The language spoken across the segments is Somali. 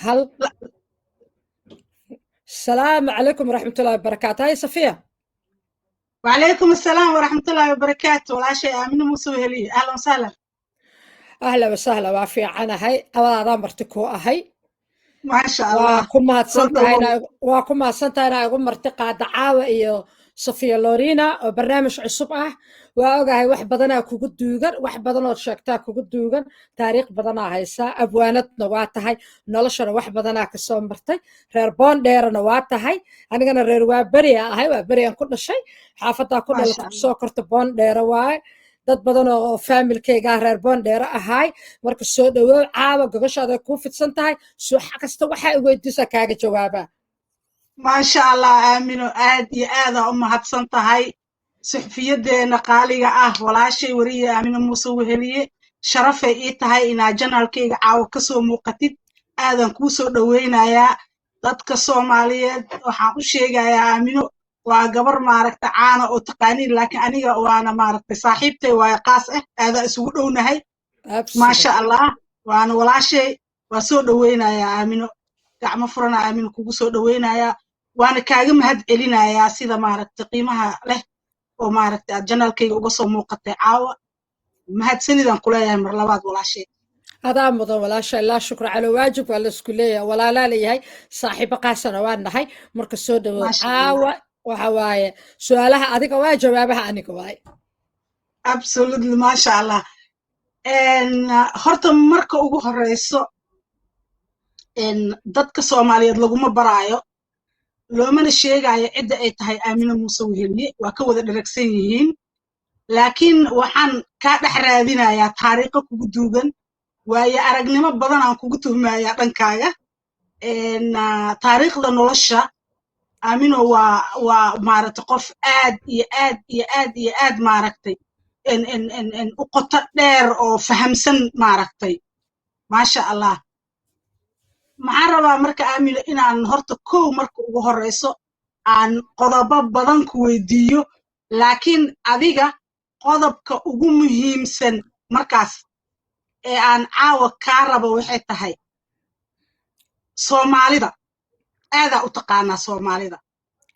هل السلام عليكم ورحمة الله وبركاته. هاي صفية. وعليكم السلام ورحمة الله وبركاته. ولا شيء آمنة مسوهلي، أهلا وسهلا. أهلا وسهلا وافي عنا هاي أولا مرتكو أهي ما شاء الله. وكما صدقوا. سنتهينا ugu martiqaa dacaawa iyo Sofia Lorena oo barnaamij cusub ah waa ogahay wax badan oo kugu duugan wax badan oo sheegtaa kugu duugan taariikh badan ah haysa abwaanadna waa tahay noloshana wax badan ah ka soo martay reer Boondheerna waa tahay anigana reer waa bari ahay waa bari aan ku dhashay xaafada ku ما dhalatay شاء الله. soo korta Boondheer waay dad badan oo familkayga reer Boondheer ahay marka soo dhawow caawa gogoshaada ku fidsan tahay soo kasta waxa ay weydiisaa kaaga jawaabaa ما شاء الله آمنة آدي آذا هتصنت هاي صحفية قالية ولا شيء وريه آمنة مسوهلي شرفة هاي إن جنرال كيغ عاو كسو موقتي آذا كوسو دوينا يا dadka Soomaaliyeed waxaan u sheegayaa Aamino waa gabar maaragtay caana oo taqaaniin laakiin aniga waana maaragtay saaxiibtay waa qaas ah aada isugu dhownahay ma sha absolutely Allah waana walaashay waa soo dhaweynayaa Aamino gacmo furan Aamino kugu soo dhaweynayaa waana kaaga mahad celinayaa sida maaragtay qiimaha leh oo maaragtay aad janaalkayga uga soo muuqatay caawa mahadsanidaan ku leeyahay mar labaad walaashay هذا مضى ولا شيء لا شكر على واجب ولا سكولية ولا لا لي هاي صاحب قاسنا وانا مركز سود ما شاء الله عاوة وحواية سؤالها أديك واي جوابها أنيك واي absolutely ما sha Allah horta marka ugu horeyso dadka Soomaaliyeed laguma baraayo loomana sheegayo cidda ay tahay Aamino Muuse Weheliye waa ka wada dharagsan yihiin laakiin waxaan ka dhex raadinayaa taariikho kugu duugan waayo aragnimo badan aan kugu tuhmayaa dhankaaga taariikhda nolosha Aamino waa maaragtay qof aad iyo aad iyo aad iyo aad maaragtay u qoto dheer oo fahamsan maaragtay maasha Allah maxaan rabaa marka Aamino inaan horta kow marka ugu horeyso aan qodobo badan ku weydiiyo laakiin adiga qodobka ugu muhiimsan markaas ee aan caawa kaa rabo waxay tahay Soomaalida aadaa u taqaanaa Soomaalida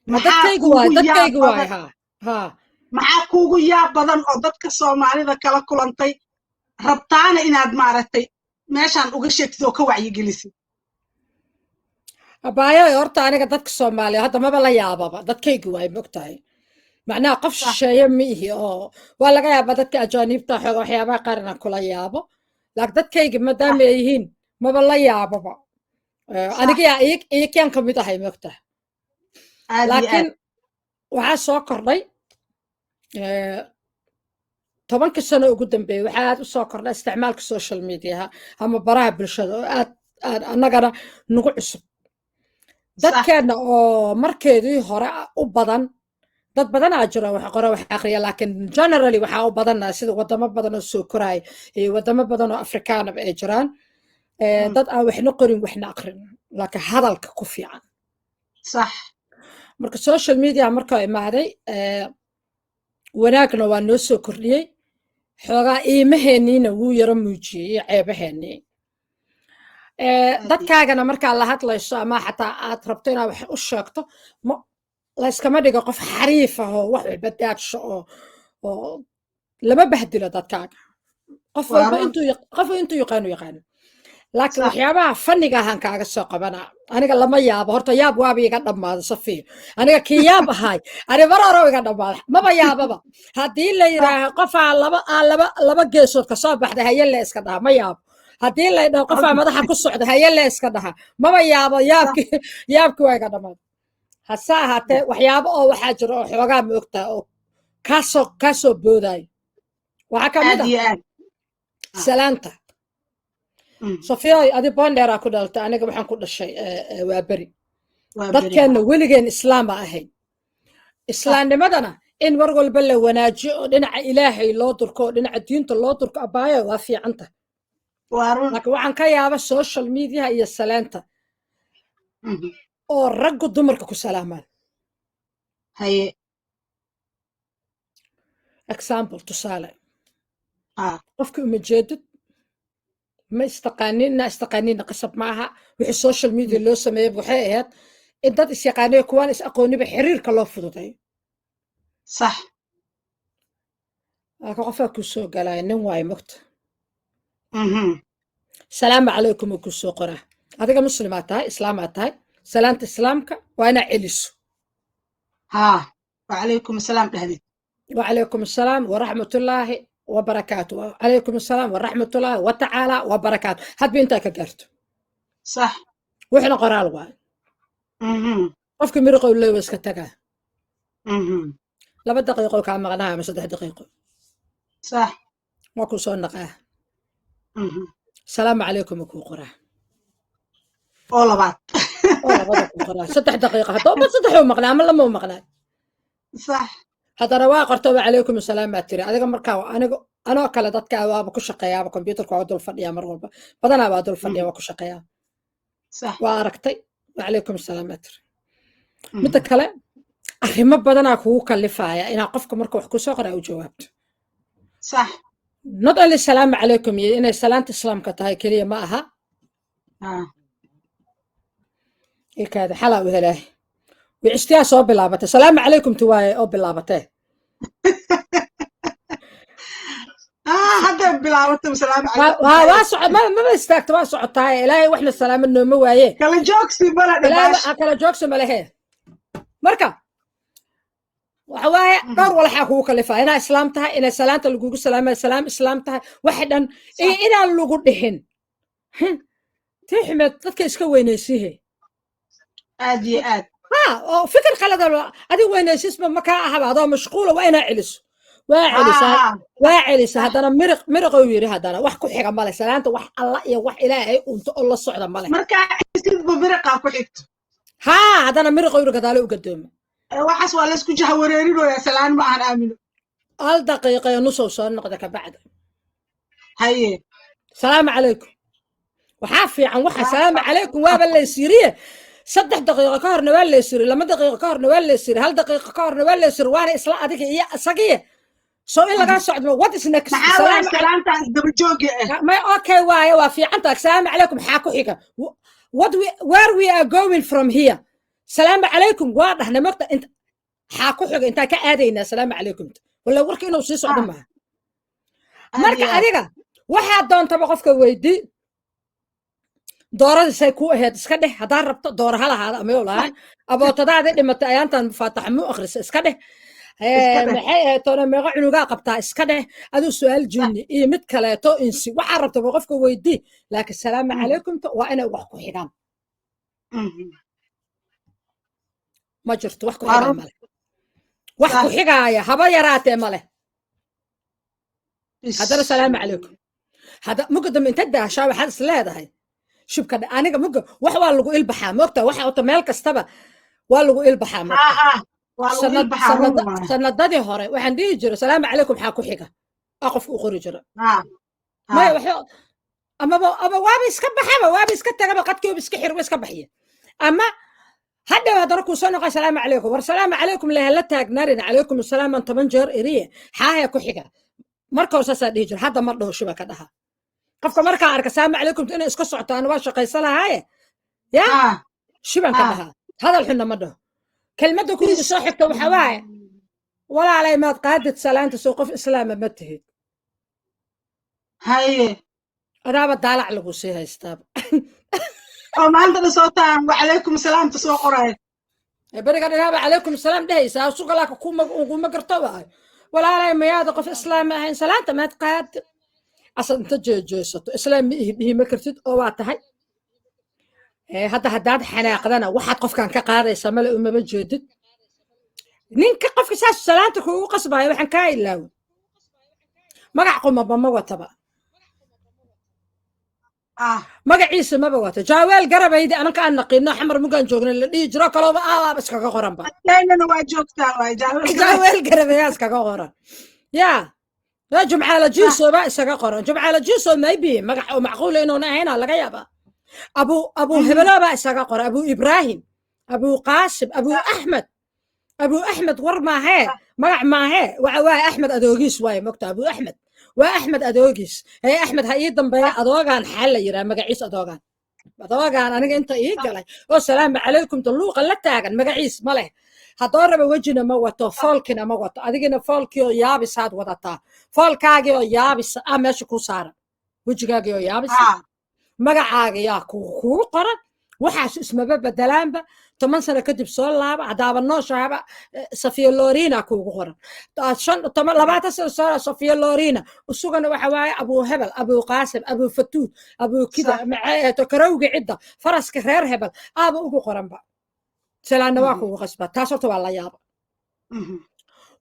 دتكيج واي دتكيج واي ها maxaa kuugu yaab badan oo dadka Soomaalida kala kulantay rabtaana inaad maaragtay meeshaan uga sheegtid oo ka wacyigelisid أبايا هرتا أنا قدرت الصومالي هذا ما بلا يابا دتكيج واي مقطعي معناه قف صح شيء ميه ولا جاي بدك أجانب تاخذ وحيابا قارنا كل يابا لكن دتكيج ما دام صح يهين ما بلا يابا أنا صح كي إيك كان كمية هاي مقطع aad iyo aad لكن waxaa soo kordhay tobankii sano ugu dambeeyay waxaa aad u soo kordhay isticmaalka social mediaha ama baraha bulshada oo aad annagana nagu cusub صح dadkeena oo markeedii hore u badan dad badan aa jira wax qora wax aqriya laakiin generally waxaa u badan sida wadamo badan oo soo koraya iyo wadamo badan oo afrikaana ay jiraan dad aan waxna qorin waxna aqrin laakiin hadalka ku fiican صح marka social media markaa imaaday wanaagna waa noo soo kordhiyey xoogaa iimaheeniina wuu yaro muujiyey iyo ceebaheennii aad iyo dadkaagana markaa la hadlayso ama xataa aad rabto inaad wax u sheegto layskama dhigo qof xariif ah oo wax walba daadsho oo lama bahdilo dadkaaga qof waa walba run qof intuu yaqaano laakiin صح waxyaabaha fanniga ahaan kaaga soo qabanaa aniga lama yaabo horta yaab waaba iga dhammaada safiyo aniga kii yaab ahay ani mar hore iga dhammaada maba yaababa haddii la صح yidhaaho qofaa laba geesood ka soo baxda haye le iska dhaha ma yaabo haddii la yidhaho qofaa madaxa ku socda haye le iska dhaha maba yaabo صح yaabkii waa iga dhammaada hase ahaatee waxyaabo oo waxaa jira oo xoogaa ma ogtaa oo kaasoo boodayo waxaa ka mid aad ah iyo aad salaanta صفيا أدي بونديرا كدلت أنا قبل حنقول الشيء وابري waa ضد beri كان ولجين إسلام أهين صح إسلام لمدنا إن ورقل بلا وناجي لنا إلهي الله تركو لنا دين الله ترك أبايا وافي عنده waa run لكن وعن كيا بس السوشيال ميديا هي السلامة أو رجع دمرك كسلامان haye example تصالح ah قفك مجدد ما استقانين استقانين قصب معها وحي السوشيال ميديا لو سميه بوحي اهات ان دad isيقانيه kuwaan is aqooniba xiriirka loo fududay صح aka qofaa ku soo galay nin waay mogta مهم. salaamu calaykum ku soo qoraa adiga muslimaa tahay islaamaa tahay salaanta islaamka waa inaa celiso ها وعليكم السلام دهدي وعليكم السلام ورحمة الله وبركاته وعليكم السلام ورحمة الله وتعالى وبركاته هاد بنتا كجرت صح وإحنا قرال واي مهم. قفك مرقوا اللي وسكتك مهم. لما دقيقة كان مغناها من 3 دقيقة صح وكو صنقاه مهم. السلام عليكم وكو قراه والله بعد والله بدك قراه 6 دقيقة هذا ما 6 مغنى ما لما مغنى صح هذا رواق قرتوا عليكم السلام ما تري هذا مركا أنا كلا دتك وابا كل شقيا بكمبيوتر كعدل الفضية مرة بدنا بعدل الفضية وكل شقيا صح واركتي وعليكم السلام ما تري مهم. متى كلام arrimo badanaa kugu kalifaya inaa qofka marka wax ku soo qora u jawaabto صح not only salaamu calaykum iyo inay salaanta islaamka tahay keliya ma aha ها ilkaada xalaa u helaahay wicistiyaa soo bilaabatay salaamu calaykum ti waaye oo bilaabatee هذا بلاوته السلام waa soco maba istaagta waa socotaaye ilaahay waxna salaamo nooma waaye كلا جوكسي بلا ilaahay دباش waxaa kala joogsa malehee marka waxa waaye dhowr walaxaa kugu kalifaa inaa islaam tahay inay salaanta lagugu salaamay salaam islaam tahay waxa dhan iyo inaan lagu dhihin tii xumeed dadka iska weynaysiihe ادي اد oo fikir qalad adiga weynaysiisba ma kaa ahaba adoo mashquula waa inaa celiso waa celisa haddana miriqou yiri haddana wax ku xiga male salaanta wax alla iyo wax ilaahay unto oo la socda male marka sid bubirqa ku xigto haa haddana miriqou yiri gadaalo u gadooma waxaas waa la isku jaha wareerinooyaa salaan ma aan aamino hal daqiiqa iyo nusoo soo noqda ka bacda haye salaamu calaykum waxaa fiican waxa salaamu calaykum waaba laysiiriye 3 daqiiqo ka horna waa laysiiri 2 daqiiqo ka horna waa laysiiri 1 daqiiqo ka horna waa laysiiri waana isla adiga iyo isagiye soo in laga socdo what is next salaantaas daba jooga ma okay waaye waa fiican tahay salaamu calaykum xaa ku xiga where we are going from here salaamu calaykum waa dhahna magta inta xaa ku xiga intaa ka aadaynaa salaamu calaykum wala warka inuu sii socdo maaha marka adiga waxaa doontaba qofka weydii doorada say ku ahayd iska dheh haddaa rabto doora ha lahaada amayo lahaan abootadaadii dhimatay ayaantan mufaataxa mu akhrisa iska dheh maxay ahayd toona meeqa cunugaa qabtaa iska dheh aduu su-aal jinni iyo mid kaleeto insi waxaa rabtaba qofka weydii laakiin salaamu calaykumta waa inay wax ku xigaan ma jirto wax ku xigaa male wax ku xigaaya haba yaraatee male haddana salaamu calaykum hadda muga dambe inta daashaa waxaad is leedahay shubka aniga muga wax waa lagu ilbaxaa moogta waxa ota meel kastaba waa lagu ilbaxaa sanadadii hore waxaan dhihi jiro salaamu calaykum xaa ku xiga aa qofka u qori jira maya ama waaba iska baxaba waaba iska tagaba qadkiiba iska xirba iska baxya ama hadhow haddana kuu soo noqon salaamu calaykum war salaamu calaykum lehala taagnaarin calaykum asalaam aan 10 jeer eriye xaahaya ku xiga marka hore saasaa dhihi jira hadda mar dhaho shuba ka dhaha qofka markaa arka salaamu calaykum inay iska socotaan waa shaqaysan lahaaye ya shuban ka dhaha hadal xunna ma dhaho kelmadda kuriga soo xigta waxa waaye walaalay maad qaadid salaanta soo qof islaama ma tihid haye adaaba daalac lagu sii haystaaba oo maanta la soo taan wacalaykum salaam soo qoray bariga dhinaaba calaykum salaam dhehaysaa sugalaaka kuma garto waay walaalay mayaada qof islaam ahayn salaanta maad qaad asad inta jeejeesato islaam ma kartid oo waa tahay hadda haddaad xanaaqdana waxaad qofkan ka qaadaysaa male umaba jeedid ninka qofka saas salaanta kuugu qasbaayo waxaan kaa ilaawo magac qumaba ma wataba magaciisa maba wato jaaweel garabaydi ananka aan naqiino xamar mugaan joogna la dhihi jiro kalooba aabaaba iskaga qoranba waa joogtaa waay jaaweel garabayaa iskaga qoran yaa لا جمعة جيسو بقى سقاقرا جمعة جيسو ما يبي مقع معقول إنه هنا لقى يابا أبو هبلا بقى سقاقرا أبو إبراهيم أبو قاسم أبو أحمد ور ما هي مقع ما هي وعواي أحمد أدوغيس واي مكتب أبو أحمد واحمد ادوغيس هي احمد هاي دنبي ادوغان حل يرا مغعيس ادوغان ادوغان انا انت اي قلي والسلام عليكم دلوق لا تاغن مغعيس مله هدور وجهنا ما وتو فولكنا ما وتو ادينا فولكيو يابس هاد ودتا فولكاغيو يابس امش كو سار وجهاغيو يابس magacaaga yaa kugu qoran waxaas ismaba bedelaanba 10 sano kadib soo laaba hadaaba nooshaaba safiya lorina kugu qoran 20 sano safiya lorina usugana waxa waaye abuu hebel abuu qaasim abuu fatuud abuu kida maceeto karawga cidda faraska reer hebel aaba ugu qoranba salaana waa kugu qasba taas horta waa la yaaba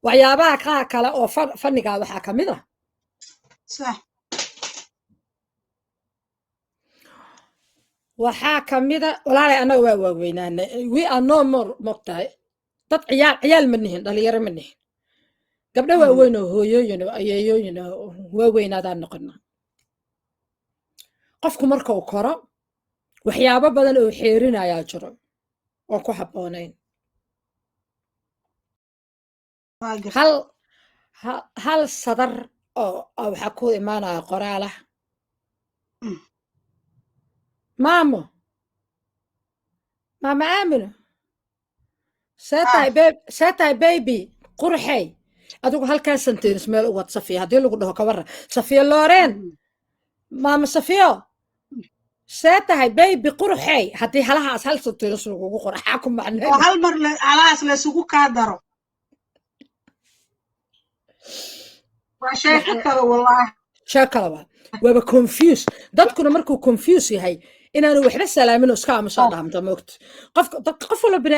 waxyaabaha kale oo fanniga waxaa ka mid ah waxaa ka mida walaalay annaga waa waaweynaanay we are no more mogtahay dad ciyaal ma nihin dhalinyaro ma nihin gabdho waaweyn oo hooyooyin oo ayeeyooyin oo waaweynaadaan noqona qofku marka uu koro waxyaabo badan oo xeerinayaa jiro oo ku habboonayn hal sadar oo waxaa ku imaanaya qoraalah ماما آمنة ساتاي بيبي قرحي أدوك هالكان سنتين اسمه الأوات صفية هدي اللي قلوها كورة صفية لورين ماما صفية ساتاي بيبي قرحي هدي هلها أسهل سنتين اسمه قرحاكم معنا وهالمر على أسل سوقو كادرو وشاكرة والله شاكرة وابا كونفيوس dadkuna markuu confuse yahay inaanu waxba salaamin iska aamuso dhaamto moogto qof wala bini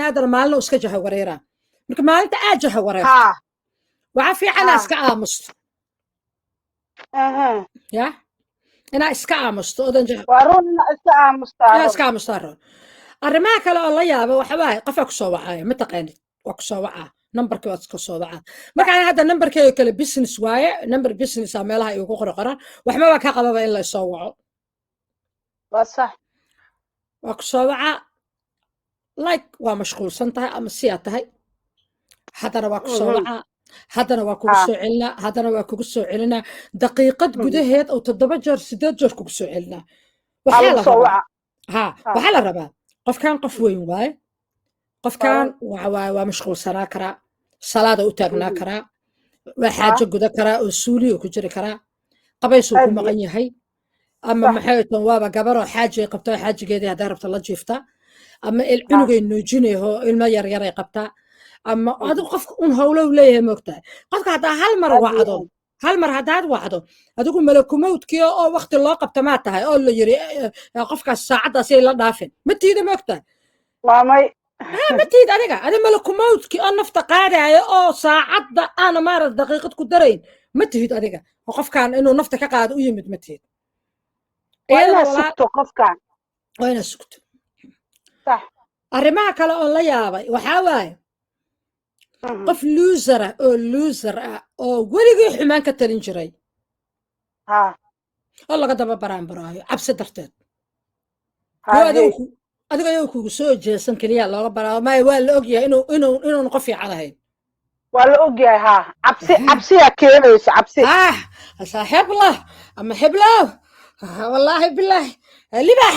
aadan maalin iska jaha wareera marka maalinta aad jaha wareerto waxa fiican iska aamusto ya ina iska aamusto odan jaha waroon iska aamusto arrimaha kale oo la yaabo waxa waaye qof ku soo wacay ma taqaanid waa ku soo wacaa numberka waad ka soo wacaa marka aan hadda numberkeeyo kale business waaye number business ah meelaha ay ugu qoran waxba waa ka qababa in la soo waco waa sax waa ku soo wacaa like waa mashquulsan tahay ama siyaa tahay haddana waa ku soo wacaa haddana waa kugu soo celinaa haddana waa kugu soo celinaa daqiiqad gudaheed oo 7 jeer 8 jeer kugu soo celinaa waxaa la rabaa qofkan qof weyn waaye qofkan waa mashquulsanaa karaa salaada u taagnaa karaa waa xaajo guda karaa oo suuliyo ku jiri karaa qabaysuu ku maqan yahay ama maxay tan waaba gabaroo xaajay qabtaa xaajigeedii hadday rabta la jiiftaa ama cunugay nuujinayho ilmo yaryar ay qabtaa ama adigu qofka un howlow leeyahay moogtahay qofka haddaa hal mar haddaad wacdo adigu malakumowdkii oo waqti loo qabta maa tahay oo la yiri qofkaas saacaddaasay la dhaafin ma tiida moogtahay ما تيد أنا ملك موت كي أنا افتقاري أو ساعة أنا مارس دقيقة كدرين ما تيد أنا وقف كان إنه نفتك قاعد ويمد ما تيد وين سكت وقف كان وين سكت صح الرماح كلا الله يا أبي وحاواي قف لوزر أو ولقي حمان كتلين جري الله قد ما برام براي عبس درتد adiga ayuu kugu soo jeesan kaliya looga baraa ma waa la ogyahay inuu qof fiican ahayn waa la ogyahay cabsi keenaysa cabsi saaxiib lah ama xiblow wallahi billahi libax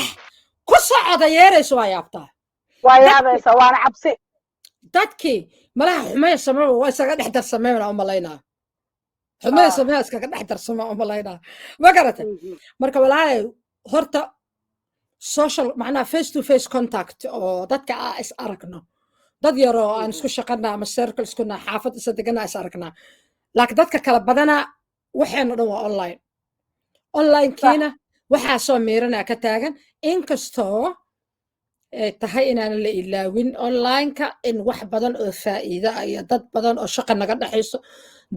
ku socda yeerayso waa yaabtaa waana cabsi dadkii malaha xumay sameeyo waa isaga dhex darsameeyna u malaynaa xumay sameeyo iskaga dhex darsameeyo u malaynaa ma garatay marka wallahi horta social معناها face to face contact oo dadka is aragno dad yar oo aan isku shaqana ama circles kuna xaafad is degana is aragna laakiin dadka kala badana waxayna dhan waa online kiina waxa soo meerana ka taagan inkastoo tahay inaan la ilaawin online ka in wax badan oo faa'iido ay dad badan oo shaqo naga dhaxayso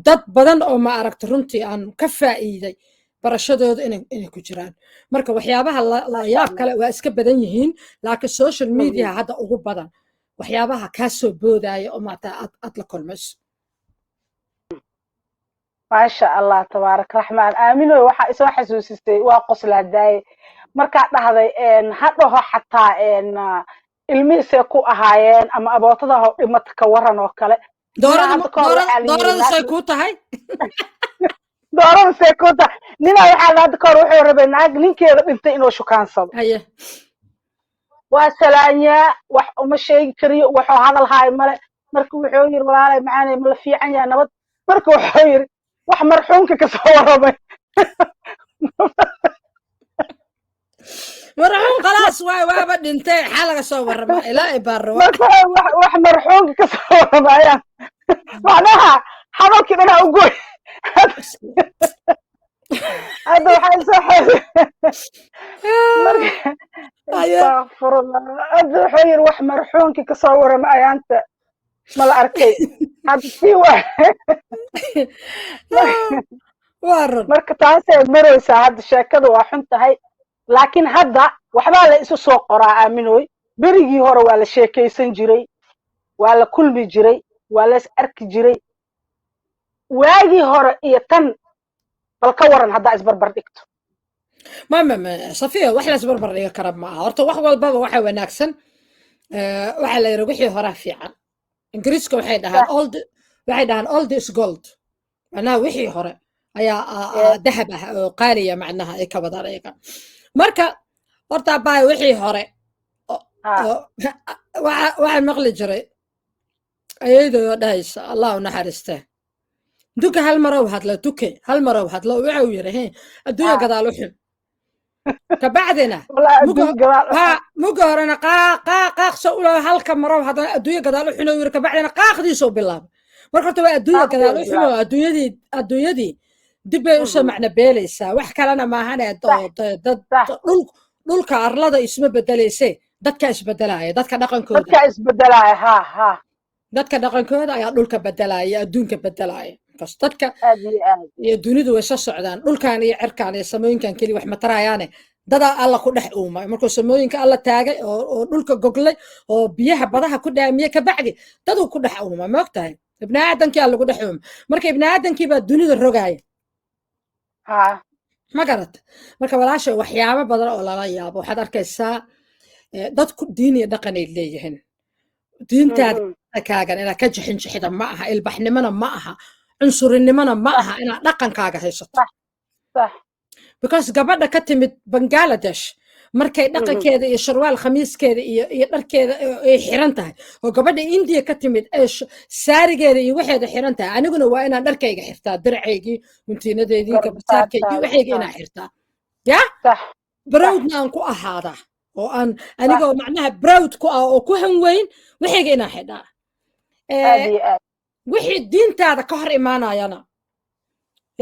dad badan oo ma aragto runtii aan ka faa'iiday barashadooda inay ku jiraan marka waxyaabaha la yaab kale waa iska badan yihiin laakiin social media hadda ugu badan waxyaabaha kaa soo boodaya oo maata aad la kulmayso maasha allah tabaarak raxmaan aamino waxaa isoo xasuusisay waa qoslaadaaye markaa dhahday hadhaho xataa ilmihiisay ku ahaayeen ama abootada ho dhimata ka waran oo kale doorada say kuu tahay doorada seekota ninaa waxaa hadda kahor wuxuu rabay naag ninkeeda dhintay inuu shukaansado haye waa salaanyaa wax uma sheegi kariyo wuxuu hadal haay male marka wuxuu yiri walaalay macaanay ma la fiican yahay nabad marka wuxuu yiri wax marxuumka ka soo warramay marxuum khalaas waaba dhintay xaa laga soo warrama ilaa ay baarro marka wax marxuumka ka soo warramayaan macnaha hadalkii dhanaa u goy hadda waxay soo astaqfirullah hadda wuxuu yiri wax marxuumkii ka soo warrama ayaanta ma la arkay hadda sii waa run marka taasay maraysaa hadda sheekadu waa xun tahay laakiin hadda waxbaa la isu soo qoraa aaminooy berigii hore waa la sheekaysan jiray waa la kulmi jiray waa la is arki jiray waagii hore iyo tan bal ka waran haddaa isbarbar dhigto ma safiya wax la isbarbar dhigi kara ma aha horta wax walbaba waxa wanaagsan waxaa la yidhi wixii horaa fiican ingiriiska waxay dhahaan old is gold macnaha wixii hore ayaa dahab ah oo qaaliya macnaha ay ka wadaan ayaga marka horta baay wixii hore waxaan maqli jiray ayadoo dhahaysa allah u naxariistee duka hal marow hadlo duke hal marow hadlo waxa uu yiri adduunya gadaal u xun kabacdina muga horena qaaqso ula halka marow haddana adduunya gadaal u xun uu yiri kabacdina qaaqdiisoo bilaabay marka horta waa adduunya gadaal u xun oo adduunyadii dib bay usoo macna beelaysaa wax kalena maahan dad dhulka arlada isma bedelayse dadka isbedelaya dadka dhaqankooda ayaa dhulka bedelaya adduunka bedelaya bas dadka iyo dunidu way soo socdaan dhulkan iyo cirkan iyo samooyinkan keli wax matarayaane dadaa alla ku dhex uumay markuu samooyinka alla taagay oo dhulka goglay oo biyaha badaha ku dhaamiyey kabacdi daduu ku dhex uumay ma og tahay ibni aadankii aa lagu dhex uumay marka ibni aadankii baa dunida rogaaya ma garata marka walaasha waxyaabo badan oo lala yaabo waxaad arkaysaa dadku diin iyo dhaqan ay leeyihiin diintaada kaagan inaad ka jixinjixida ma aha ilbaxnimona ma aha cunsurinimona ma aha inaad dhaqankaaga haysato because gabadha ka timid bangaladesh markay dhaqankeeda iyo sharwaal khamiiskeeda iyo dharkeeda ay xiran tahay oo gabadha indiya ka timid saarigeeda iyo waxeeda xiran tahay aniguna waa inaan dharkayga xirtaa dircaygii muntiinadeedii kabasaarkaygii waxayga inaan xirtaa ya browdna aan ku ahaadaa oo aan anigoo macnaha browd ku ah oo ku hanweyn waxayga inaan xidhaa wixii diintaada ka hor imaanayana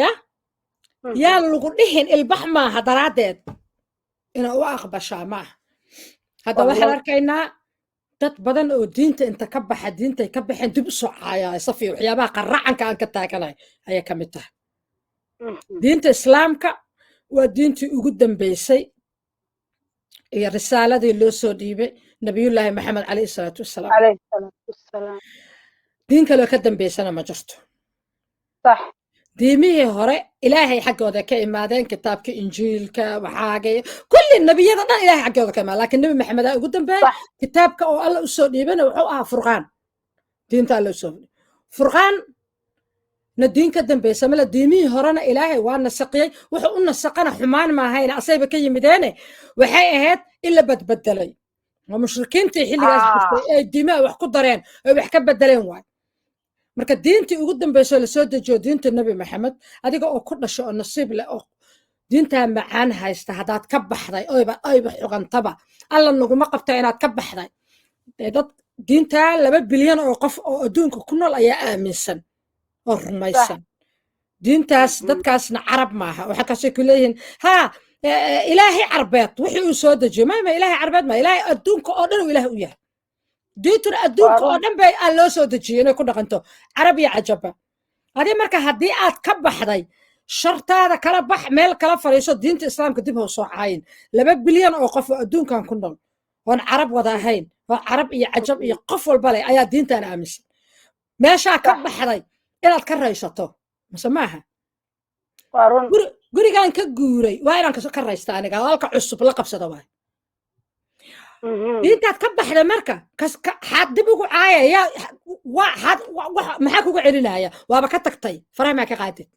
ya yaa lagu dhihin ilbax maaha daraaddeed inaa u aqbashaa maaha hadda waxaan arkaynaa dad badan oo diinta inta ka baxa diintay ka baxeen dib u soo caaya safiya waxyaabaha qaracanka aan ka taaganay ayay ka mid tahay diinta islaamka waa diintii ugu dambeysay iyo risaaladii loo soo dhiibay nabiyullaahi maxamed calayhi salaatu wassalaam diin kaloo ka dambeysana ma jirto diimihii hore ilaahay xaggooda ka imaadeen kitaabka injiilka waxaagay kulli nebiyada dhan ilaahay xaggooda ka imaada laakiin nebi maxamed ugu dambeeyay kitaabka oo alla u soo dhiibana wuxuu ahaa furqaan diinta alla u soo furqaan na diin ka dambeysa mala diimihii horena ilaahay waa nasaqiyey wuxuu u nasaqana xumaan maahayna asayba ka yimideene waxay ahayd in la badbedelay oo mushrikiintii xilligaas jirtay ay diimaha wax ku dareen oo wax ka bedeleen waay marka diintii ugu dambeysoo lasoo dejiyo diinta nebi maxamed adiga oo ku dhasho oo nasiib leh oo diintaa macaan haysta haddaad ka baxday oyba xugantaba alla naguma qabta inaad ka baxday dad diintaa 2 bilyan oo qof oo adduunka ku nool ayaa aaminsan oo rumaysan diintaas dadkaasna carab maaha waxa kaasay ku leeyihiin ilaahay carbeed wixii uu soo dejiyo ma ilaahay carbeed ma ilaahay adduunka oo dhan uu ilaahay u yahay diintuna adduunka oo dhan bay loo soo dejiyey inay ku dhaqanto carab iyo cajaba adi marka haddii aad ka baxday shartaada kala bax meel kala fadhiiso diinta islaamka dib hoo soo caayin 2 bilyan oo qof oo adduunkan ku nool oon carab wada ahayn oo carab iyo cajab iyo qof walba leh ayaa diintan aaminsan meeshaa ka baxday inaad ka raysato mase maaha gurigan ka guuray waa inaan ka raysta aniga halka cusub la qabsada waay diintaad ka baxda marka xaad dib ugu caayaya maxaa kugu celinaya waaba ka tagtay faraha maa ka qaadid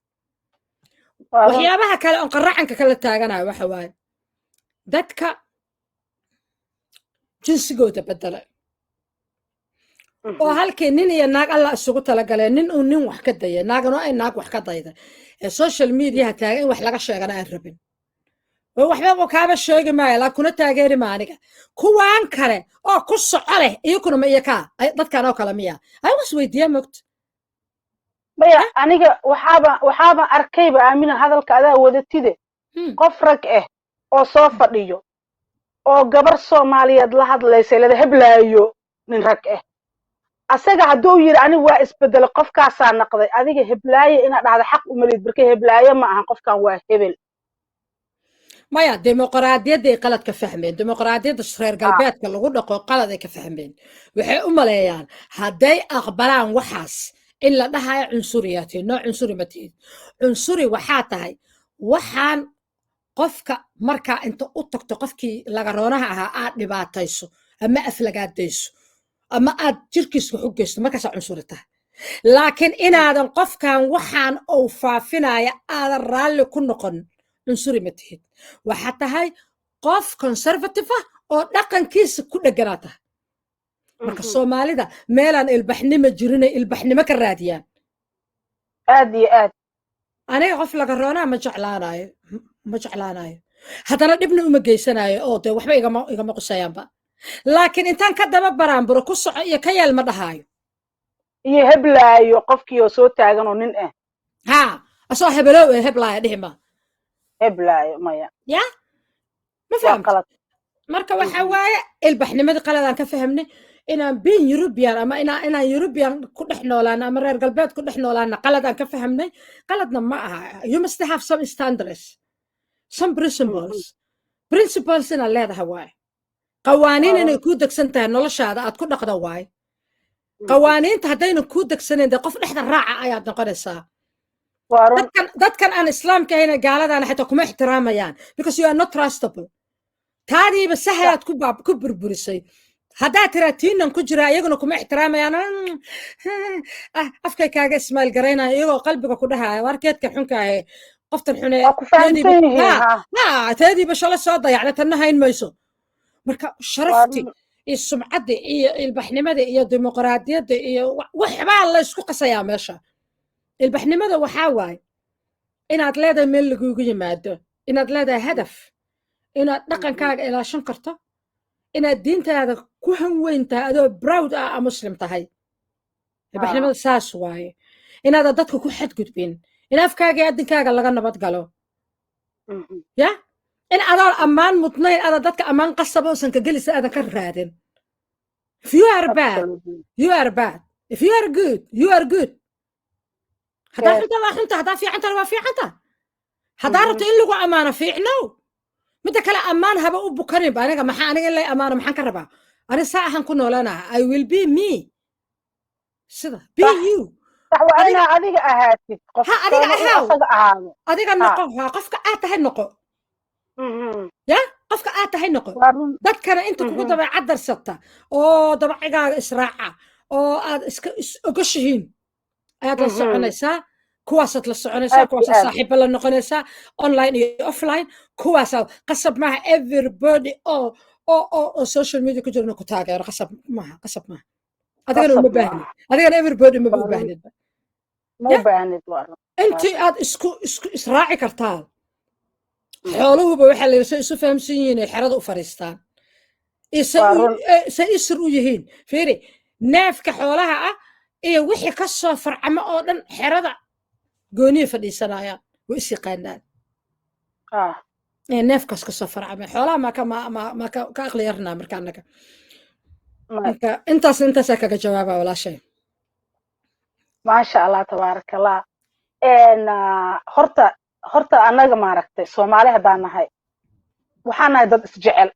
waxyaabaha kale on qaracanka kala taaganayo waxa waaye dadka jinsigooda bedela oo halkii nin iyo naag alla isugu talagaleen nin uu nin wax ka daya naagana ay naag wax ka dayda ee social mediaha taagan in wax laga sheegana aan rabin oo waxba kaaba sheegi maayo laa kuna taageeri maaniga kuwaan kale oo ku soco leh iyakuna ma iyo kaa dadkan oo kale miya ay was weydiiya mogta maya aniga waxaaba arkayba aamina hadalka adaa wadatide qof rag ah oo soo fadhiyo oo gabar Soomaaliyeed la hadlaysa lada heblaayo nin rag ah asaga hadduu yiri aniga waa isbedel qofkaasaa naqday adiga heblaaye inaad dhahdo xaq u malid barkay heblaaye ma ahan qofkan waa hebel maya dimuqraadiyadda qalad ka fahmeen dimuqraadiyadda reer galbeedka lagu dhaqo qalad ay ka fahmeen waxay u maleeyaan hadday aqbalaan waxaas in la dhahayo cunsuriyaati nooc cunsuri ma tihid cunsuri waxaa tahay waxaan qofka markaa inta u tagto qofkii laga roonaha ahaa aad dhibaatayso ama aflagaadayso ama aad jirkiisa wax u geysto markaasaa cunsuri tahay laakiin inaadan qofkan waxaan uu faafinaya aadan raalli ku noqon cunsuri ma tihid waxaa tahay qof conservative ah oo dhaqankiisa ku dheganaa tahay marka soomaalida meelaan ilbaxnimo jirinay ilbaxnimo ka raadiyaan aad iyo aad aniga qof laga roonaa ma jeclaanayo haddana dhibna uma geysanayo oo dee waxba igama qusayaanba laakiin intaan ka daba baraanburo ku soco iyo ka yeel ma dhahaayo iyo heblaayo qofkii oo soo taagan oo nin ah ha asoo hebelow ee heblaaya dhihi ma heblaayo maya ya ma fahamta marka waxa waaye ilbaxnimadii qaladaan ka fahamnay inaan bin European ama inaan European ku dhex noolaan ama reer galbeed ku dhex noolaan qaladaan ka fahamnay qaladna ma aha you must have some standards some principles ina leedahay waaye qawaaniin inay ku degsan tahay noloshaada aad ku dhaqdo waaye qawaaniinta haddayna ku degsaneyn dee qof dhexda raaca ayaad noqonaysaa dadkan aan islaamka ahayna gaaladaana xitaa kuma ixtiraamayaan because you are not trustable taadiiba sahlaad ku burburisay haddaad tiraa tiinan ku jira iyaguna kuma ixtiraamayaan afkay kaaga ismail garaynaya iyagoo qalbiga ku dhahaya warkeedkan xunka ahe qoftan xune teediiba shala soo dayacda tanna hayn mayso marka sharafti iyo sumcadda iyo ilbaxnimada iyo dimuqraadiyadda iyo waxbaa la isku qasayaa meesha ilbaxnimada waxaa waaye inaad leedahay meel lagugu yimaado inaad leedahay hadaf inaad dhaqankaaga ilaashan karto inaad diintaada ku hanweyn tahay adoo proud ah muslim tahay ilbaxnimada saas waaye inaadan dadka ku xadgudbin in afkaaga iyo addinkaaga laga nabad galo ya in adoo ammaan mudnayn ada dadka ammaan qasaba uusan ka gelisa aadan ka raadin if you are bad you are bad if you are good you are good haddaa xunta waa xunta haddaa fiicantana waa fiicanta haddaa rabto in lagu ammaano fiicnow midda kale ammaan haba u bukanin ba aniga in lay ammaano maxaan ka rabaa ani saa ahan ku noolanaha I will be me sida be you adiga ahaatid adiga noqo qofka aad tahay noqo ya qofka aad tahay noqo dadkana inta kugu dabeecad darsata oo dabacigaaga israaca oo aad iska ogoshihiin ayaad la soconaysaa kuwaasaad la soconaysaa kuwaasaa saaxiiba la noqonaysaa online iyo offline kuwaasaa qasab maaha everybody oo social media ku jirna ku taageero qasab maaha adigana uma baahni adigana everybody uma baahnid intii aad isku israaci kartaa xooluhuba waxaa la yidhi isu fahamsan yihiin ay xerada u fariistaan say isir u yihiin fiiri neefka xoolaha ah iyo wixii ka soo farcamo oo dhan xerada gooniya fadhiisanayaan way is yaqaanaan neefkaas ka soo farcamay xoolaha maa ka aqli yarnaa marka annaga marka intaasaa kaga jawaaba walaashay maasha allah tabaaraka allah horta annaga maaragtay soomaali haddaan nahay waxaan nahay dad isjecel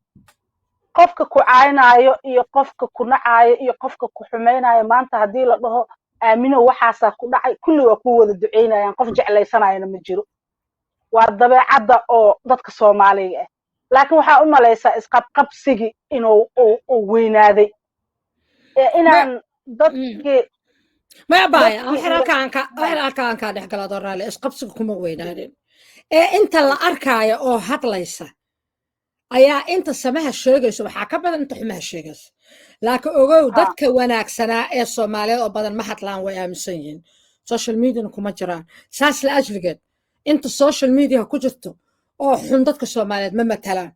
qofka ku caynaayo iyo qofka ku nacaayo iyo qofka ku xumaynayo maanta haddii la dhaho aamino waxaasaa ku dhacay kulli waa ku wada ducaynayaan qof jeclaysanayana ma jiro waa dabeecadda oo dadka soomaaliga ah laakiin waxaa u malaysaa isqabqabsigii inuu weynaaday inaan dadkii maya baaya halkaan kaa dhex galaado raali isqabsiga kuma weynaadin inta la arkaayo oo hadlaysa ayaa inta samaha sheegayso waxaa ka badan inta xumaha sheegaysa laakiin ogow dadka wanaagsanaa ee soomaaliyeed oo badan ma hadlaan way aaminsan yihiin social mediana kuma jiraan saas la ajligeed inta social media ku jirto oo xun dadka soomaaliyeed ma matalaan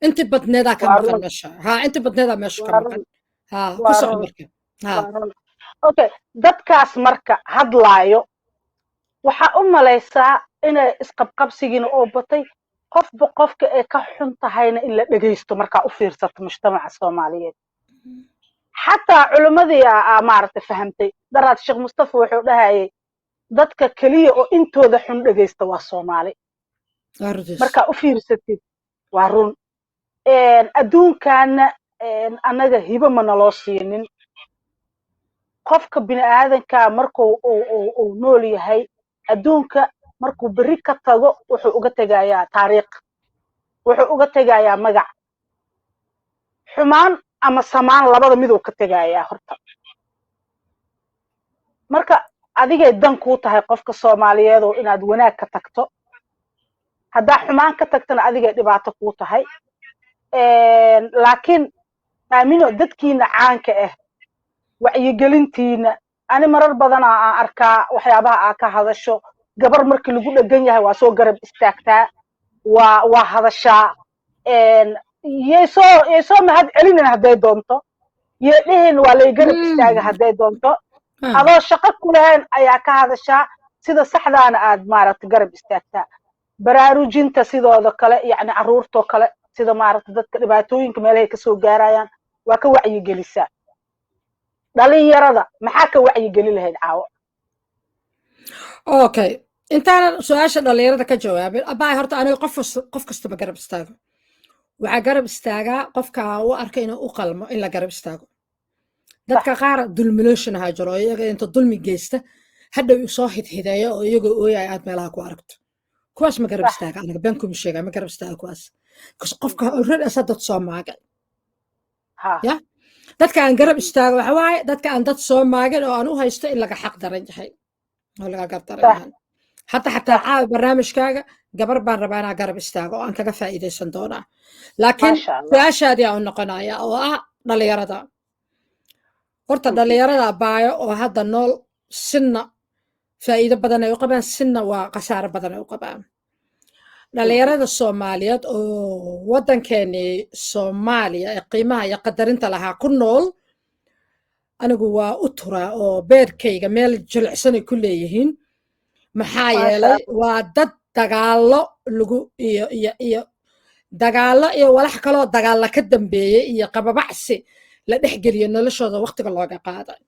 inti badneedaa ka maqan meesha inti badneedaa meesha ka maqan ku soco marka okay dadkaas marka hadlaayo waxaa u malaysaa inay isqabqabsigiina oo batay qofba qofka ay ka xun tahayna in la dhegaysto markaa u fiirsato mujtamaca soomaaliyeed xataa culimmadii maaragtay fahamtay daraad sheekh mustafa wuxuu dhahayay dadka keliya oo intooda xun dhegaysta waa soomaali markaa u fiirsatid waa run adduunkaana annaga hibo ma naloo siinin qofka bini aadanka markuu uu nool yahay adduunka markuu berri ka tago wuxuu uga tegayaa taariikh wuxuu uga tegayaa magac xumaan ama samaan labada miduu ka tegayaa horta marka adigay dan kuu tahay qofka soomaaliyeed oo inaad wanaag ka tagto haddaa xumaan ka tagtana adigay dhibaato kuu tahay laakiin aamino dadkiina caanka ah wacyigelintiina ani marar badana aan arkaa waxyaabaha aa ka hadasho gabar markii lagu dhegan yahay waa soo garab istaagtaa waa hadashaa yay soo mahad celinin hadday doonto yay dhihin waa lay garab istaaga hadday doonto adoo shaqo ku lahayn ayaa ka hadashaa sida saxdaana aad maaragtay garab istaagtaa baraarujinta sidooda kale yacni carruurtoo kale sida maaragtay dadka dhibaatooyinka meelahay kasoo gaarayaan waa ka wacyigelisaa dhalinyarada maxaa ka wacyigeli lahayd caawo okay intaanan su-aasha dhalinyarada ka jawaabin abaa horta aniga qof kastaba garab istaago waxaa garab istaagaa qofka u arka inuu u qalmo in la garab istaago dadka qaar dulmilooshin ahaa jiro oo iyaga inta dulmi geysta hadhow soo hidhideeyo oo iyagoo ooyaya aad meelaha ku aragto kuwaas ma garab istaaga aniga been kuma sheega ma garab istaaga kuwaas qofka already asa dad soo maagay ya dadka aan garab istaago waxa waaye dadka aan dad soo maagin oo aan u haysto in laga xaq daran yahay oo laga gardaran yahay xataa caawa barnaamijkaaga gabar baan rabaa inaa garab istaago oo aan kaga faa'iidaysan doonaa laakiin su-aashaadii aan u noqonaya oo ah dhalinyarada horta dhalinyarada baayo oo hadda nool sinna faa'iido badan ay u qabaan sinna waa khasaaro badan ay u qabaan dhalinyarada soomaaliyeed oo waddankeenii soomaaliya ee qiimaha iyo qadarinta lahaa ku nool anigu waa u turaa oo beerkayga meel jilicsanay ku leeyihiin maxaa yeelay waa dad dagaallo lagu iyo dagaallo iyo walax kaloo dagaalla ka dambeeyey iyo qababacsi la dhexgeliyo noloshooda waqtiga looga qaaday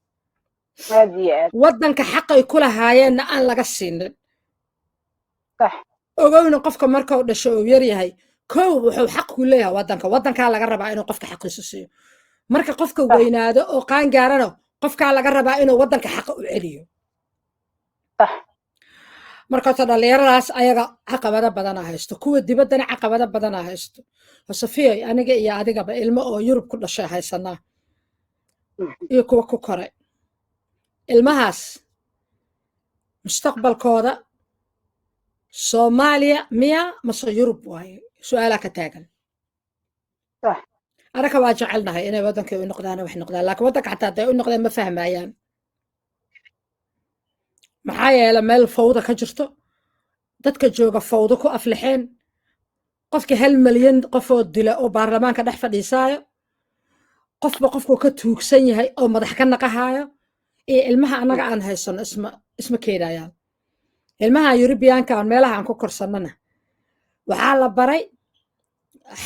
waddanka xaqay ku lahaayeenna aan laga siinin ogowna qofka markuu dhasho uu yar yahay kow wuxuu xaq ku leeyahay waddankaa laga rabaa inuu qofka xaqiisa siiyo marka qofka weynaado oo qaan gaarano qofkaa laga rabaa inuu waddanka xaqa u celiyo markaata dhalinyaradaas ayaga caqabado badana haysto kuwa dibaddana caqabado badana haysto hosefiyoy aniga iyo adigaba ilmo oo yurub ku dhashay haysanaa iyo kuwa ku koray ilmahaas mustaqbalkooda soomaaliya miya mase yurub waaye su-aalaa ka taagan anaka waa jecelnahay inay waddankii u noqdaan wax noqdaan laakiin waddanka xataa hadday u noqdeen ma fahmayaan maxaa yeele meel fawda ka jirto dadka jooga fawdo ku aflixeen qofkii 1 milyan qofoo dila oo baarlamaanka dhex fadhiisaayo qofba qofkuu ka tuugsan yahay oo madax ka naqahaayo iyo ilmaha annaga aan haysano isma keenayaan ilmaha yurubiyaanka aan meelaha aan ku korsannana waxaa la baray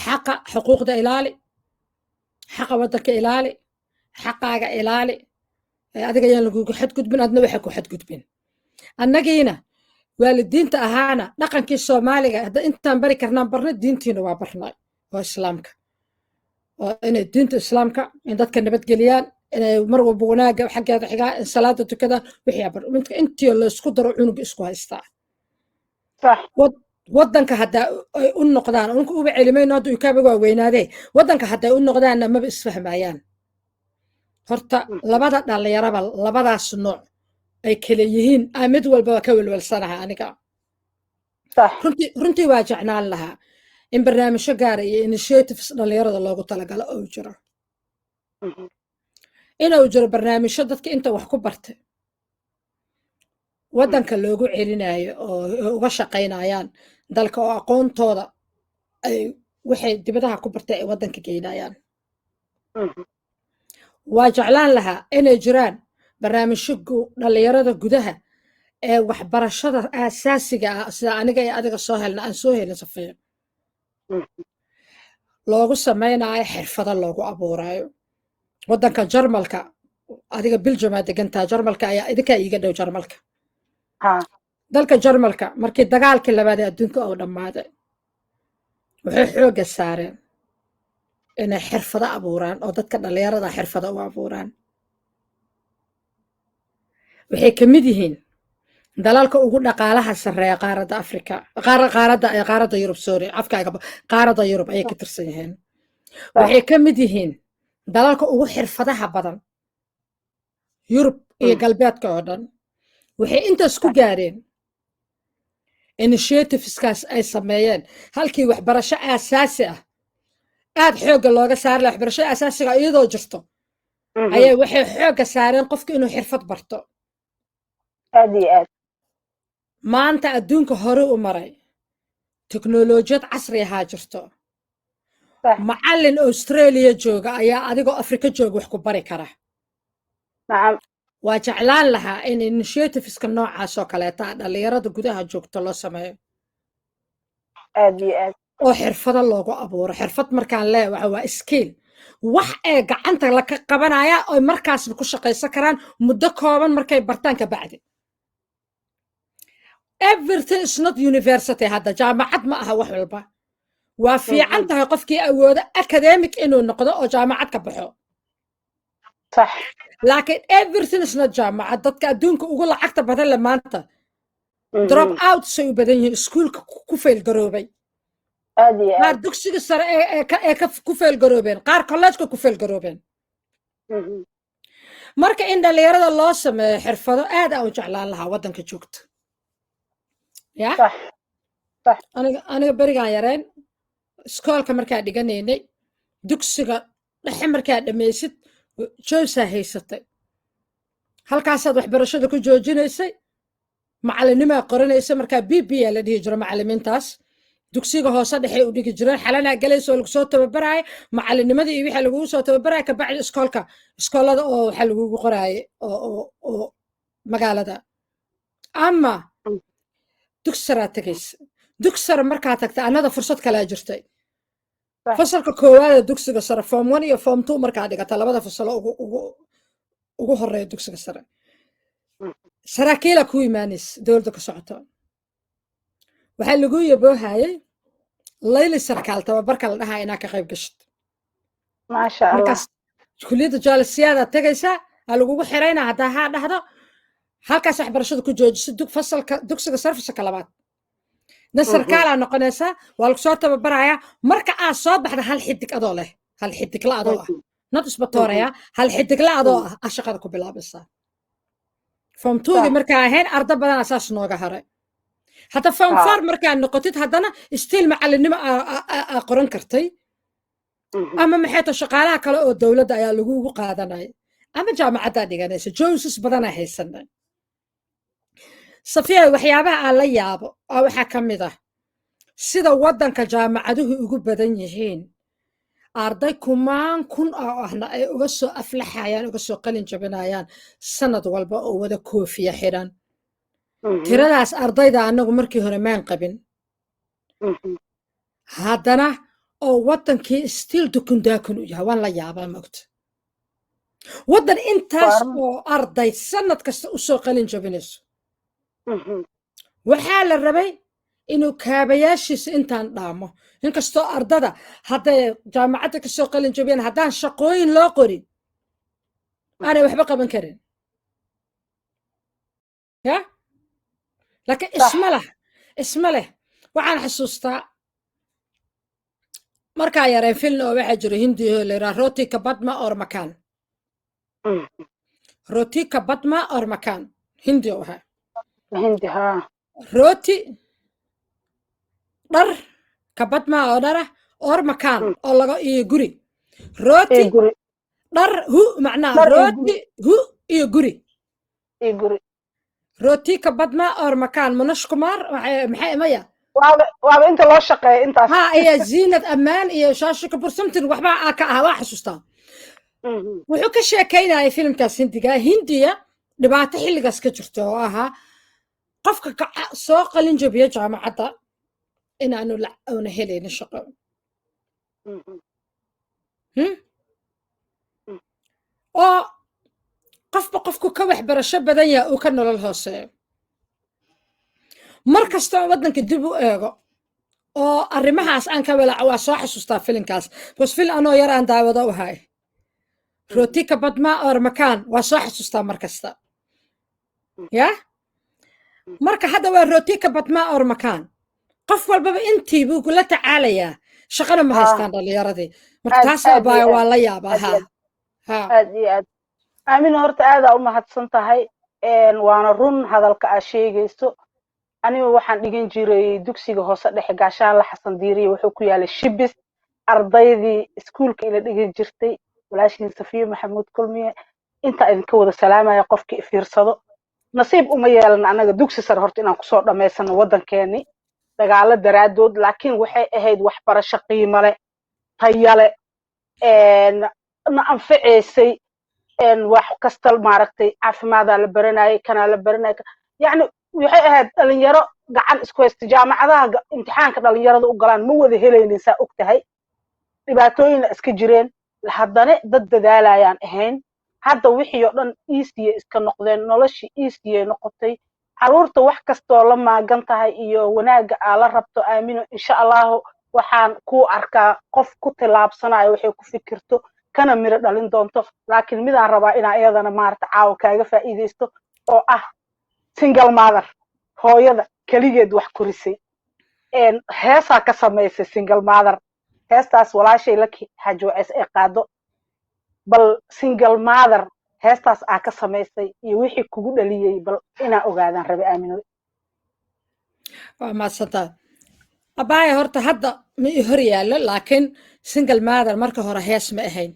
xaqa xuquuqda ilaali xaqa waddanka ilaali xaqaaga ilaali adiga yaan lagugu xadgudbin adna waxa ku xadgudbin annagiina waalidiinta ahaana dhaqankii soomaaliga hadda intaan bari karnaan barna diintiina waa barnay oo islaamka oo inay diinta islaamka in dadka nabadgeliyaan inay mar walba wanaaga xaggeeda xigaa in salaada tukadaan wixii bar intii la isku daro cunug isku haystaa waddanka haddaa ay u noqdaan unka uba celimayno hadda ukaaba waa weynaadee waddanka hadday u noqdaanna maba isfahmayaan horta labada dhalinyaraba labadaas nooc ay kala yihiin mid walbaba ka welwelsanaha aniga صح runtii waa jeclaan lahaa in barnaamijyo gaara iyo initiatives dhalinyarada loogu talagalo oo jiro inuu jiro barnaamijyo dadka inta wax ku bartay waddanka loogu celinayo oo uga shaqaynayaan dalka oo aqoontooda ay waxay dibadaha ku bartay ay waddanka geynayaan waa jeclaan lahaa inay jiraan barnaamijyo dhalinyarada gudaha ee waxbarashada aasaasiga ah sida aniga iyo adiga soo helna aan soo helin safiya loogu samaynayo xirfado loogu abuurayo waddanka jarmalka adiga biljama degantaa jarmalka ayaa idinkaa iiga dhow jarmalka dalka jarmalka markii dagaalkii labaad ee adduunka oo dhammaaday waxay xoogga saareen inay xirfado abuuraan oo dadka dhalinyarada xirfado u abuuraan waxay ka mid yihiin dalalka ugu dhaqaalaha sarreeya qaaradda afrika qaaradda yurub sorry afkaaga qaaradda yurub ayay ka tirsan yihiin waxay ka mid yihiin dalalka ugu xirfadaha badan yurub iyo galbeedka oo dhan waxay intaas ku gaareen initiativeskaas ay sameeyeen halkii waxbarasho aasaasi ah aad xoogga looga saari lahaa waxbarashada aasaasiga iyadoo jirto ayay waxay xoogga saareen qofka inuu xirfad barto aad iyo aad maanta adduunka hore u maray teknolojiyad casri ahaa jirto macallin australia jooga ayaa adigoo afrika jooga wax ku bari kara nacam waa jeclaan lahaa in initiativeska noocaas oo kaleeta dhalinyarada gudaha joogto loo sameeyo aad iyo aad oo xirfado loogu abuuro xirfad markaan lee waxa waa skill wax ee gacanta laka qabanaya oo markaasba ku shaqaysan karaan muddo kooban markay bartaan ka bacdi everything is not university hadda jaamacad ma aha wax walba waa fiican tahay qofkii awoodo academic inuu noqdo oo jaamacad ka baxo صح laakiin everything is not jaamacad dadka adduunka ugu lacagta badan le maanta drop out say u badan yihiin iskuulka ku fail garoobay aad iyo qaar aad dugsiga sare ee ku fail garoobeen qaar kolleejka ku fail garoobeen marka in dhalinyarada loo sameeyo xirfado aad aan u jeclaan lahaa waddanka joogta ya صح صح aniga berigaan yareen iskoolka markaa dhiganaynay dugsiga dhexe markaa dhammaysid joosaa haysatay halkaasaad waxbarashada ku joojinaysay macallinimaa qoranaysay markaa b la dhihi jiro macallimiintaas dugsiga hoose dhexe u dhigi jireen xalanaa galaysa oo lagu soo tababaraaye macallinimadii iyo wixii lagugu soo tababaraaye kabacdi iskoolada oo waxaa lagugu qoraaye oo magaalada ama dugsi saraa tegaysa dugsi sare markaa tagta annada fursad kalaa jirtay fasalka koowaada dugsiga sare form 1 iyo form 2 markaa dhigata labada fasalo ugu horeeya dugsiga sare saraakiila ku imaanaysa dowladda ka socoto waxaa lagu yaboohayay layli sarkaal tababarka la dhahaa inaa ka qayb gashid maasha allah markaas kulliyadda jaalisiyaadaad tegaysaa aa lagugu xiraynaa haddaa haa dhahdo halkaas waxbarashada ku joojisid fasalka dugsiga sare fasalka labaad dan sarkaalaa noqonaysaa waa lagu soo tababarayaa marka aad soo baxda hal xidig adoo leh hal xidigla adoo ah not isbatooraya hal xidigla adoo ah aa shaqada ku bilaabaysaa form 2 markaa ahayn arda badan asaas nooga haray hadda form 4 markaa noqotid haddana stiil macallinimo aa qoran kartay ama maxay tahay shaqaalaha kale oo dowladda ayaa lagugu qaadanaya ama jaamacaddaa dhiganaysa joneses badanaa haysanay safiya waxyaabaha aan la yaabo waxaa ka mid ah sida waddanka jaamacaduhu ugu badan yihiin arday kumaan kun oo ahna ay uga soo aflaxayaan uga soo qalin jabinayaan sanad walba oo wada koofiya xidhan tiradaas ardayda annagu markii hore maan qabin haddana oo waddankii stiil dukundaakun u yahay waan la yaabaa mogta waddan intaas oo arday sanad kasta u soo qalin jabinayso waxaa la rabay inuu kaabayaashiisa intaan dhaamo inkastoo ardada hadday jaamacadda ka soo qalin jabiyaan haddaan shaqooyin loo qorin aanay waxba qaban karin ya laakiin isma leh waxaan xasuustaa markaa yareen filin oo waxaa jiro hindi oo la yidhaha roti ka badma or makaan roti ka badma or makaan hindi oo ahaa hindi haa roti dhar kabad maa oo dhar ah or makaan oo laga iyo guri rooti guri dhar hu macnaa dhar iyo rooti guri hu iyo guri iyo guri rooti kabad maa or makaan munash kumaar maxay maya waaba inta loo shaqeeya intaas ها هي زينة أمان هي شاشة كبر سمتن وحبا أكا واحد سوستا وحكا شاكينا هاي فيلم كاس هندية هندية دبعت حيل قاس كجرتو قفك سوق لنجو بيجا مع عطا إن أنو لا أو نهلي نشقو أو قفكو كوح برشا بدنيا وكانو للهوسي مركز تو ودنك دبو إيغو oo arrimahaas aan ka walaac waa soo xasuustaa filinkaas bas fil anoo yar aan daawado u hay rooti kabad maa or makaan waa soo xasuustaa mar kasta ya marka hadda waa rooti kabad maa or makaan qof walbaba intii buu kula tacaalayaa shaqana ma haystaan dhalinyaradii marka taas abaa waa la yaabaa aad iyo aad aamin horta aadaa u mahadsan tahay waana run hadalka aad sheegayso aniga waxaan dhigan jiray dugsiga hoose dhexe gaashaan la xasan diiriye wuxuu ku yaalay shibis ardaydii iskuulka ila dhigan jirtay walaashiin safiya maxamuud kulmiye inta idinka wada salaamaya qofkii fiirsado nasiib uma yeelan anaga dugsi sare horta inaan kusoo dhammaysano waddankeeni dagaalo daraadood laakiin waxay ahayd waxbarasho qiimo leh tayo leh na anfaceysay wax kasta maaragtay caafimaadaa la baranayay kanaa la baranayay yacni waxay ahayd dhalinyaro gacan isku haysta jaamacadaha imtixaanka dhalinyarada u galaan ma wada helaynin saa og tahay dhibaatooyina iska jireen haddana dad dadaalayaan ahayn hadda wixii oo dhan easiye iska noqdeen noloshii easiye noqotay caruurta wax kastoo la maagan tahay iyo wanaagga aa la rabto aamino insha allahu waxaan ku arkaa qof ku tilaabsanayo waxay ku fikirto kana miro dhalin doonto laakiin midaan rabaa inaa iyadana maarata caawa kaaga faa'iidaysto oo ah single mother hooyada kaligeed wax korisay heesaa ka samaysay single mother heestaas walaashay la xajooceys ee qaado bal single mother heestaas aa ka samaysay iyo wixii kugu dhaliyey bal inaa ogaadaan rabe aamino waa mahadsantaa abaaya horta hadda ma i hor yaallo laakiin single mother marka hore hees ma ahayn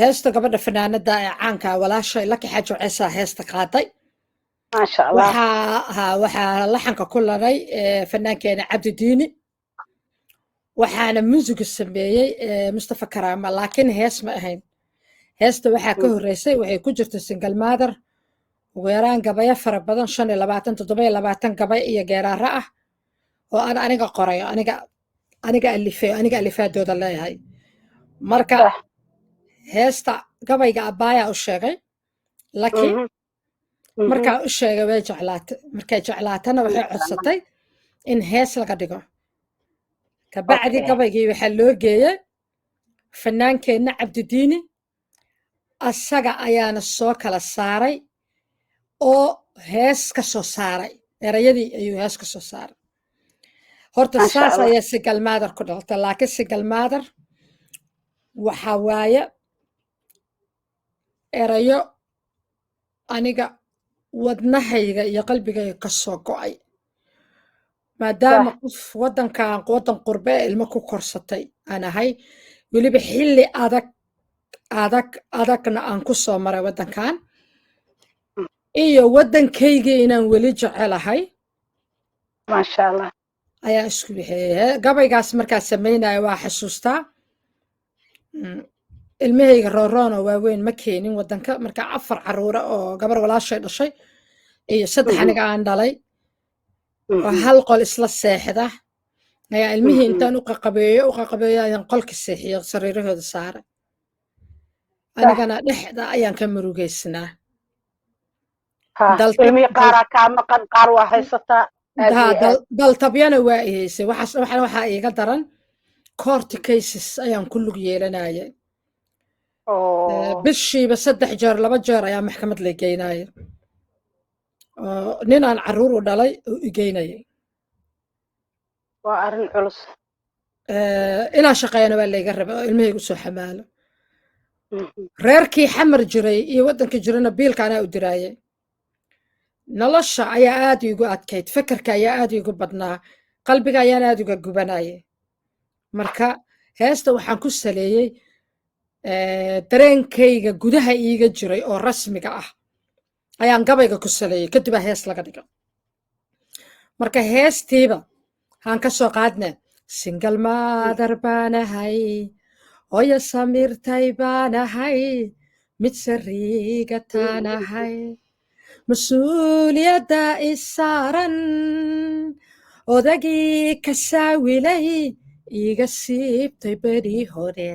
heesta gabadha fanaanada ee caanka walaashay laki xajooceesaa heesta qaaday maasha allah waxaa laxanka ku lanay fanaankeena cabdi diini waxaana muusiga sameeyey mustafa karaama laakiin hees ma ahayn heesta waxaa ka horreysay waxay ku jirta single mother ugu yaraan gabayo fara badan 27 gabay iyo geeraaro ah oo aan aniga qorayo aniga alifaadooda leeyahay marka heesta gabayga abaaya u sheegay laakiin markaa u sheegay way jeclaatay markay jeclaatana waxay codsatay in hees laga dhigo kabacdi gabaygii waxaa loo geeyey fanaankeenna cabdidiini asaga ayaana soo kala saaray oo hees ka soo saaray erayadii ayuu hees ka soo saaray horta saas ayaa single mother ku dhaltay laakiin single mother waxa waaye erayo aniga wadnahayga iyo qalbigayga ka soo go'ay maadaama qof waddankan waddan qurbe ee ilmo ku korsatay aan ahay weliba xilli adagna aan ku soo maray waddankan iyo waddankaygii inaan weli jecelahay maasha allah ayaa isku bixiyey gabaygaas markaa samaynayo waa xasuustaa ilmahayga rooroon oo waaweyn ma keenin waddanka markaa 4 caruure oo gabar walaashay dhashay iyo 3 aniga aan dhalay oo hal qol isla seexda ayaa ilmihii intaan u qaqabeeyo ayaan qolka seexiyo sariirahooda saaray anigana dhexda ayaan ka murugaysnaa ilmihii qaaraa kaa maqan qaar waa haysataa daltabyana waa i haysay waxaa iiga daran court cases ayaan ku lug yeelanayay bishiiba 3 jeer 2 jeer ayaa maxkamad la geynaya nin aan caruur u dhalay oo i geynayay waa arrin culus inaan shaqeeyana waa layga raba oo ilmahaygu soo xamaalo reerkii xamar jiray iyo waddanka jirana biilka anaa u diraayay nolosha ayaa aad iigu adkayd fekerka ayaa aad iigu badnaa qalbiga ayaan aad uga gubanayay marka heesta waxaan ku saleeyey dareenkayga gudaha iiga jiray oo rasmiga ah ayaan gabayga ku saleeyey kadibaa hees laga dhiga marka heestiiba haan ka soo qaadne single mother baanahay hooyo samirtay baanahay mid sariiga taanahay mas-uuliyadda isaaran odagii ka saawilay iga siibtay beri hore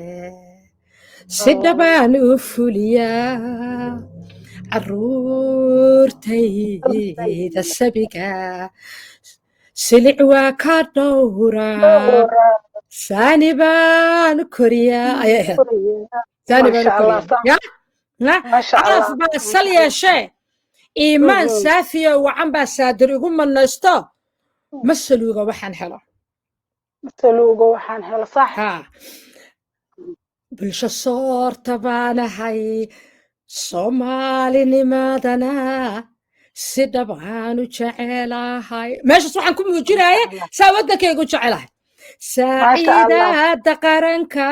si dhabaan u fuliyaa carruurtayda sabiga silic waa ka dhowraa saani baan koriyaa ayay ahayd saani baan koriyaa calaf baa sal yeeshee iimaan saafiyo wacan baa saadir igu manaysto masaluuga waxaan helo sax bulsho soorta baanahay soomaalinimadana si dhabaan u jecelahay meeshaas waxaan ku muujinaya saa waddankaygu jecelahay saaciidada qaranka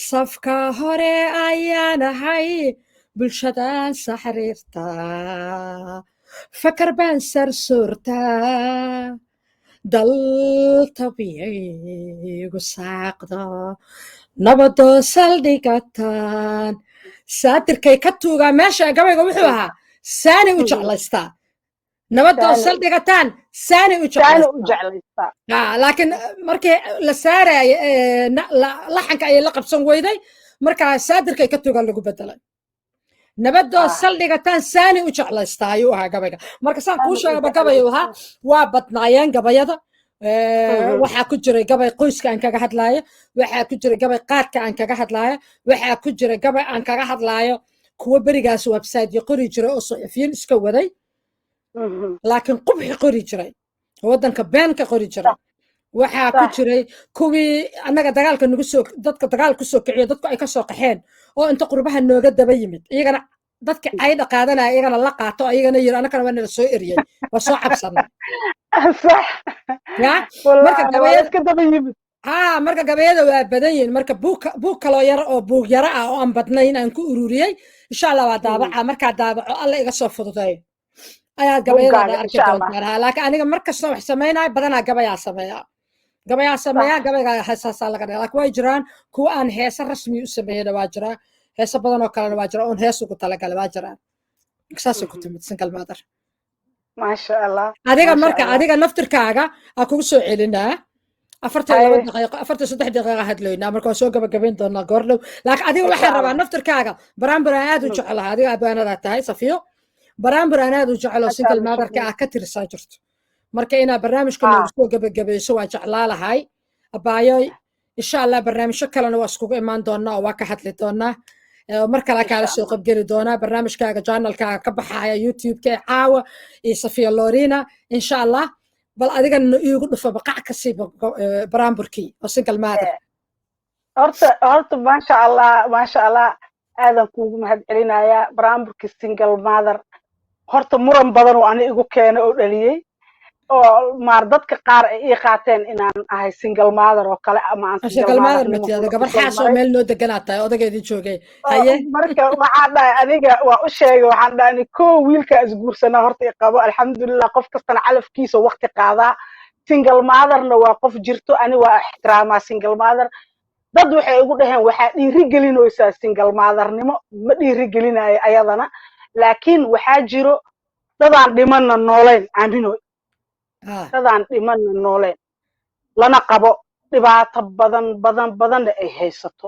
safka hore ayaanahay bulshadan saxriirta fakar baan sarsoortaa dal tabiyaygu saaqdo nabadoo saldhigataan saatirkay ka tuugaa meesha gabayga wuxuu ahaa saani u jeclaystaa nabadoo saldhigataan saani u jeclaystaa laakiin markii la saaraayo laxanka ayay la qabsan weyday markaa saatirkay ka tuugaa lagu bedelay nabadoo saldhigataan saani u jeclaystaa ayuu ahaa gabayga marka saan kuu sheegaba gabayu ahaa waa badnaayeen gabayada waxaa ku jiray gabay qoyska aan kaga hadlaayo waxaa ku jiray gabay qaadka aan kaga hadlaayo waxaa ku jiray gabay aan kaga hadlaayo kuwa berigaas websiteyo qori jiray oo saxufiyiin iska waday laakiin qubxi qori jiray waddanka been ka qori jiray waxaa ku jiray kuwii annaga dagaalka nagu soo dadka dagaal ku soo kiciyo dadku ay ka soo qaxeen oo inta qurbaha nooga daba yimid iyagana dadki cayda qaadanaya iyagana la qaato iyagana yiri annagana waa nala soo eriyey waa soo cabsanay marka gabayada waa badan yihiin marka buug kaloo yar oo buug yaro ah oo aan badnayn aan ku ururiyey insha allah waa daabaca markaa daabaco alla iga soo fududeeyo ayaad gabayadaada arki doontaa laakiin aniga markasta wax samaynayo badanaa gabayaa sameeyaa gabayga heesaasaa laga dhiga laakiin way jiraan kuwa aan heese rasmi u sameeyena waa jiraa heese badan oo kalena waa jira oon hees ugu talagalay waa jiraan saasay ku timid single mother maasha allah adiga naftirkaaga aa kugu soo celinaa 43 daqiiqa hadlaynaa marka waa soo gabagabayn doonaa goordhow laakiin adiga waxaan rabaa naftirkaaga baraambur aan aad u jecelaha adiga abwaanadaa tahay safiyo baraambur aan aad u jecelo single motherka aa ka tirsaa jirto marka inaa barnaamijka noogu soo gabagabayso waa jeclaa lahay abaayoy insha allah barnaamijyo kalena waa iskugu imaan doonaa oo waa ka hadli doonaa mar kale kaala soo qabgeli doonaa barnaamijkaaga janalkaaga ka baxaya youtube-ka ee caawa iyo safiya lorina insha allah bal adigana iigu dhufo baqac ka sii baraamburkii oo single mother horta maasha allah aadan kuugu mahad celinayaa baraamburkii single mother horta muran badan oo ani igu keena oo dhaliyey oo dadka qaar ay ii qaateen inaan ahay single mother oo kale ama aan single mother matiyada gabar xaas oo meel noo deganaa tahay odageedii joogay haye marka waxaan dhahay aniga waa u sheegay waxaan dhahay koo wiilka isguursanaa horta i qabo alxamdulillah qof kastana calafkiisa waqti qaadaa single motherna waa qof jirto ani waa ixtiraamaa single mother dad waxay igu dhaheen waxaa dhiirigelinaysaa single mothernimo ma dhiirigelinayo ayadana laakiin waxaa jiro dadaan dhimanna nooleyn aaminoy dadaan dhimanna nooleen lana qabo dhibaato badanna ay haysato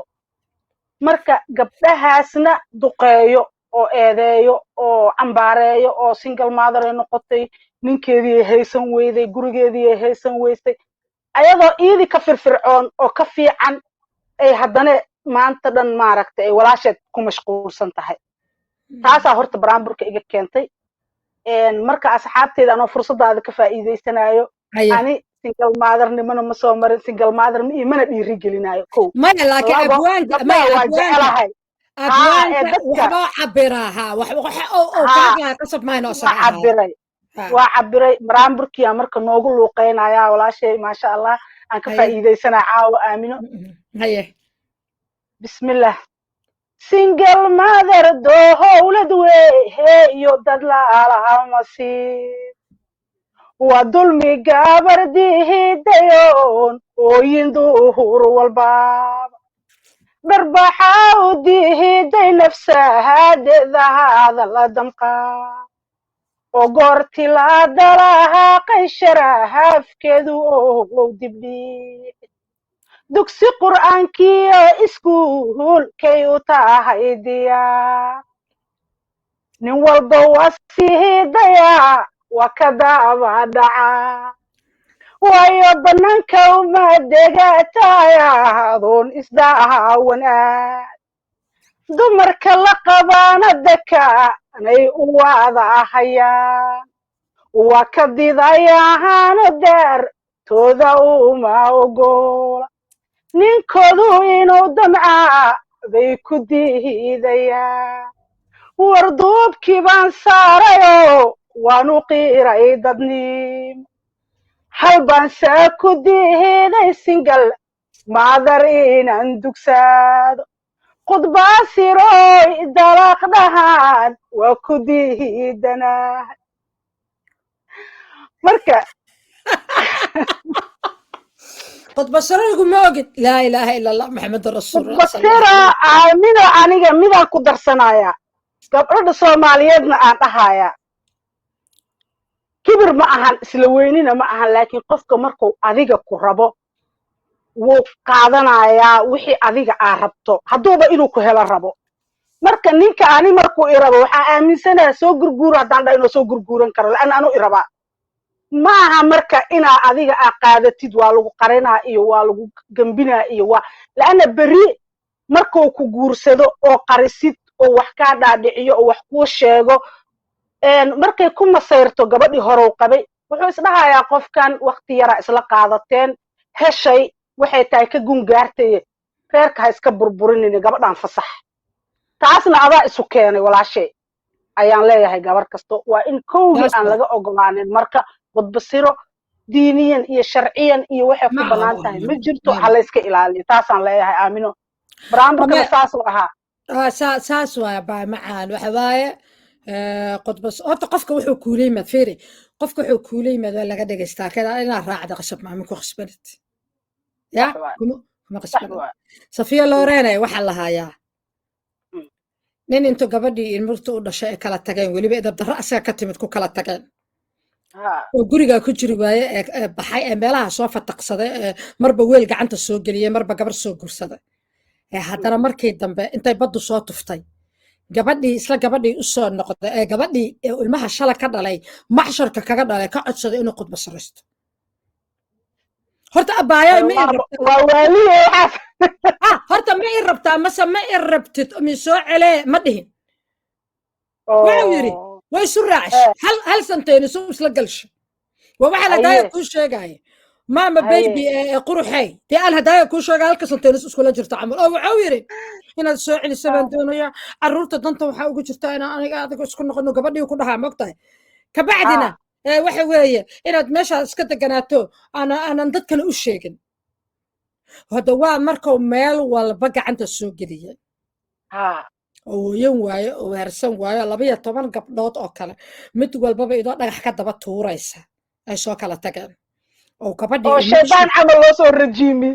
marka gabdhahaasna duqeeyo oo eedeeyo oo cambaareeyo oo single mother ay noqotay ninkeedii ay haysan weyday gurigeedii ay haysan weysay ayadoo iidii ka firfircoon oo ka fiican ay haddana maanta dhan maaragtay ay walaasheed ku mashquulsan tahay taasaa horta baraamburka iga keentay marka asxaabteeda anoo fursadaada ka faa'iidaysanayo ani single mother-nimana ma soo marin single mother mana dhiirigelinayo maya laakiin abwaanka abwaanka dadka waxbaa cabiraa ha wax oo haa kaagaa qasab mayno waa isaga ahaado cabiray ha waa cabiray baraamburkiyaa marka noogu luuqeynaya walaashay maasha allah aan ka haye faa'iidaysanaa caawa aamino haye bismillah single mother dowlad wehe iyo dad laalahamasin waa dulmi gabardihidayoon ooyin duhur walbaaba dharbaxaa u dihiday nafsahadeedahada la damqaa oo goorti la dalahaa qaysharahaafkeedu ow dibdhiix dugsi qur'aankiyo iskuulkay u tahay diyaar nin walba waa siihidayaa waa ka daba dhacaa waayo bannaanka uma degataya adoon isdaawan aad dumarka la qabaana dekaanay u waadahayaan waa ka didayahaano daartooda uma ogola ninkoodu inuu damcaa bay ku diidayaan warduubkii baan saarayoo waanu qiiray dadnimo hal baan saa ku dihiday singal maadar inaan dugsaado khudbaasirooy dalaaq dhahaan waa ku dihidanaa marka khudbasaraygu ma ogid laa ilaaha ila allah maxamedun rasuulullah khudbasira aamino aniga midaan ku darsanaya gabdhada soomaaliyeedna aan dhahaya kibir ma ahan isla weynina ma ahan laakiin qofka markuu adiga ku rabo wuu qaadanayaa wixii adiga aa rabto hadduuba inuu ku helo rabo marka ninka ani markuu i rabo waxaa aaminsanayaa soo gurguura haddaan dha inuu soo gurguuran karo laanna anuu i rabaa ma aha marka inaa adiga aa qaadatid waa lagu qarinaa iyo waa lagu gembinaa iyo waa laanna berri markuu ku guursado oo qarisid oo wax kaa dhaadhiciyo oo wax kuu sheego markay ku masayrto gabadhii horow qabay wuxuu isdhahayaa qofkan wakti yaraa isla qaadateen heshay waxay tahay ka gungaartaye reerka ha iska burburinini gabadhan fasax taasna adaa isu keenay walaashay ayaan leeyahay gabar kasto waa in kowgii aan laga ogolaanin marka khudbasiro diiniyan iyo sharciyan iyo waxay ku bannaan tahay ma jirto ha la iska ilaaliyo taasaan leeyahay aamino baraamburkana saasuu ahaa saas waaya baa macaan waxa waaye khudbas horta qofka wuxuu kuula yimaad fiiri qofka wuxuu kuula yimaad waa laga dhegaystaa kada inaad raacda qasab maamin ku khasbanid ya kuma qasbanid safiya lorene waxaa lahayaa nin intuu gabadhii ilmurta u dhashay ay kala tageen weliba idabdarro asaga ka timid ku kala tageen oo gurigaa ku jiri waaye ee baxay ee meelaha soo fataqsaday ee marba weel gacanta soo geliyey marba gabar soo gursaday ee haddana markii dambe intay baddu soo tuftay isla gabadhii u soo noqday ee gabadhii ilmaha shala ka dhalay maxsharka kaga dhalay ka codsaday inuu khudba saraysto horta abaayo horta ma i rabtaa mase ma i rabtid mi soo celee ma dhihin wuxuu yidhi way isu raacish hal santeen isu isla galsha waa waxaan hadaaya kuu sheegaya maama baby quruxey dee aan hadaaya kuu sheegaya halka santeen iskula jirto camal oo wuxuu yidhi inaad soo celiso baan doonaya carruurta danta waxaa ugu jirta inaan aniga adiga isku noqono gabadhii ku dhahaa mogtahay kabacdina waxa weeye inaad meeshaas iska deganaato aanan dadkana u sheegin hadda waa markuu meel walba gacanta soo geliyay oo hooyan waayo oo weersan waayo 12 gabdhood oo kale mid walbaba idoo dhagax ka daba tuuraysa ay soo kala tageen oo gabadhii oo shaydaan camal loo soo rajiimi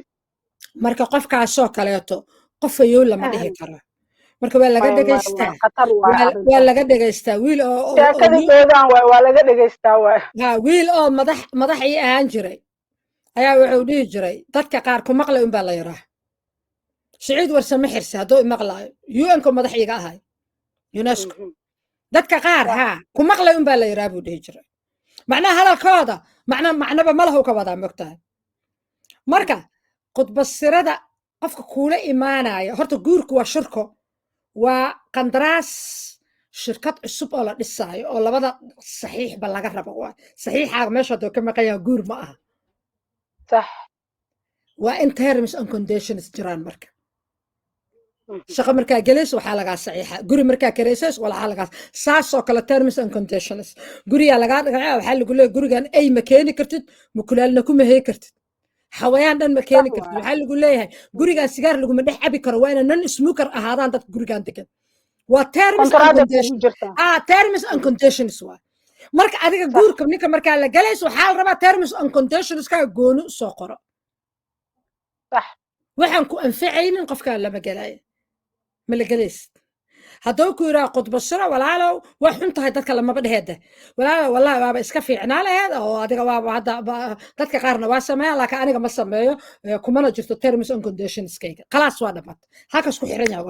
marka qofkaasoo kaleeto qof ayuu lama dhihi karo marka waa laga dhegaystaa wiil oo sheekadoodan waa laga dhegaystaa wiil oo madax ii ahaan jiray ayaa wuxuu dhihi jiray dadka qaar ku maqlay unbaa la yaraa siciid warsame xirse hadduu imaqlaayo un-ku madax iiga ahay unesco dadka qaar ku maqlay unbaa la yaraa buu dhihi jiray macnaha hadalkooda macnaba malahu ka wadaa mogtahay marka khudbasirada qofka kuula imaanaya horta guurku waa shirko waa qandaraas shirkad cusub oo la dhisaayo oo labada saxiixba laga rabo waa saxiixaaga meesha hadduu ka maqan yaha guur ma aha صح waa in terms and conditions jiraan marka shaqo markaa gelayso waxaa lagaa saxiixa guri markaa karaysays waxaa lagaa saasoo kale terms and conditions guriyaa lagaa dhagaca waxaa lagu leeyahay gurigan ay ma keeni kartid mukulaalna kuma hey kartid xawayaan dhan ma keeni kartid waxaa lagu leeyahay gurigan sigaar laguma dhex cabi karo waa ina non smoker ahaadaan dadka gurigan degan waa terms and conditions waa marka adiga guurka ninka markaa la galayso waxaa la rabaa terms and conditions kaa gooni soo qoro waxaan ku anficaynin qofkaan lama galaayo ma la galaysid hadduu ku yidhaha khudbasiro walaalow waa xun tahay dadka lamaba dheheeda walaalow wallahi waaba iska fiicnaa laheed oo adiga waaba hadda dadka qaarna waa sameeya laakiin aniga ma sameeyo kumana jirto terms and conditionskayga khalaas waa dhammaad halkaas ku xiran yahay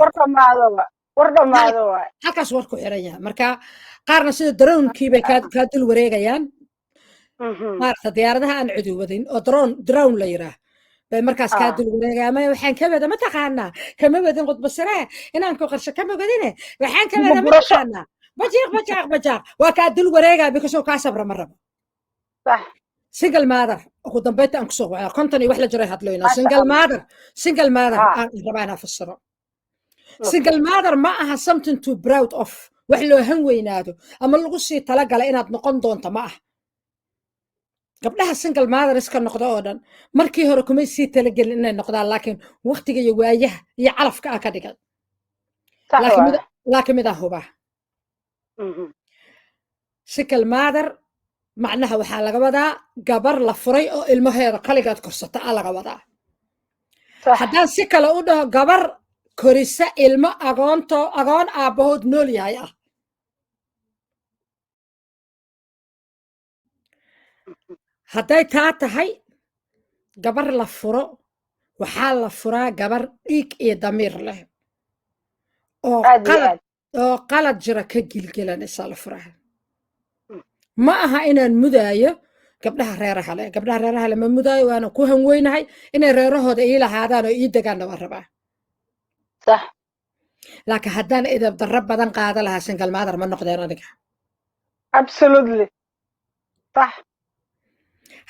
war dhamaado waay halkaas war ku xiran yahay marka qaarna sida daroonkii bay kaa dul wareegayaan maaragta diyaaradaha aan cidi wadin oo drone la yidhaah bay markaas kaa dul wareegayaan maya waxaan ka wada mataqaanaa kama wadin khudbasiree inaan ku qarsho kama wadine waxaan ka wada mataqaanaa bajaaq waa kaa dul wareegaya bikasoo kaa sabra ma rabo single mother ugu dambeynta aan kusoo wacaa konton iyo wax la jiray hadloynaa single mother aan rabaa inaan fasiro single mother ma aha something to proud of wax loo han weynaado ama lagu sii talagala inaad noqon doonto ma aha gabdhaha single mother iska noqdo oo dhan markii hore kumay sii talagelin inay noqdaan laakiin waqtiga iyo waayaha iyo calafka ah ka dhigan laakiin mid ah hubaa single mother macnaha waxaa laga wadaa gabar la furay oo ilmaheeda kaligaad korsata a laga wadaa haddaan si kale u dhaho gabar korisa ilmo agoon aabbahood nool yahay ah hadday taa tahay gabar la furo waxaa la furaa gabar dhiig iyo damiir leh oo qalad jira ka gilgelanaysaa la furaa ma aha inaan mudaayo gabdhaha reeraha leh ma mudaayo waana ku hanweynahay inay reerahooda ii lahaadaan oo ii degaanna waa rabaa laakiin haddaan idab darro badan qaada lahaa single mother ma noqdeen aniga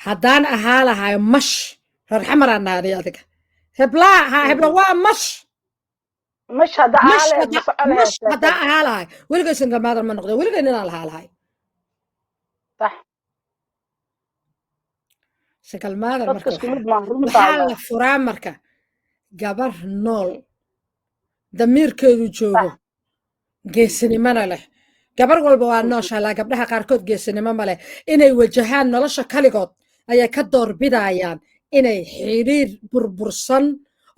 haddaan ahaa lahay mash reer xamaraan naaday adiga hebla waa mash haddaan ahaa lahay weligay single mother ma noqdeen weligay ninaan lahaa lahay single mother marka waxaa la furaa marka gabar nool damiirkeedu joogo geesinimona leh gabar walba waa nooshalaa gabdhaha qaarkood geesinimo ma leh inay wajahaan nolosha kaligood ayay ka doorbidayaan inay xiriir burbursan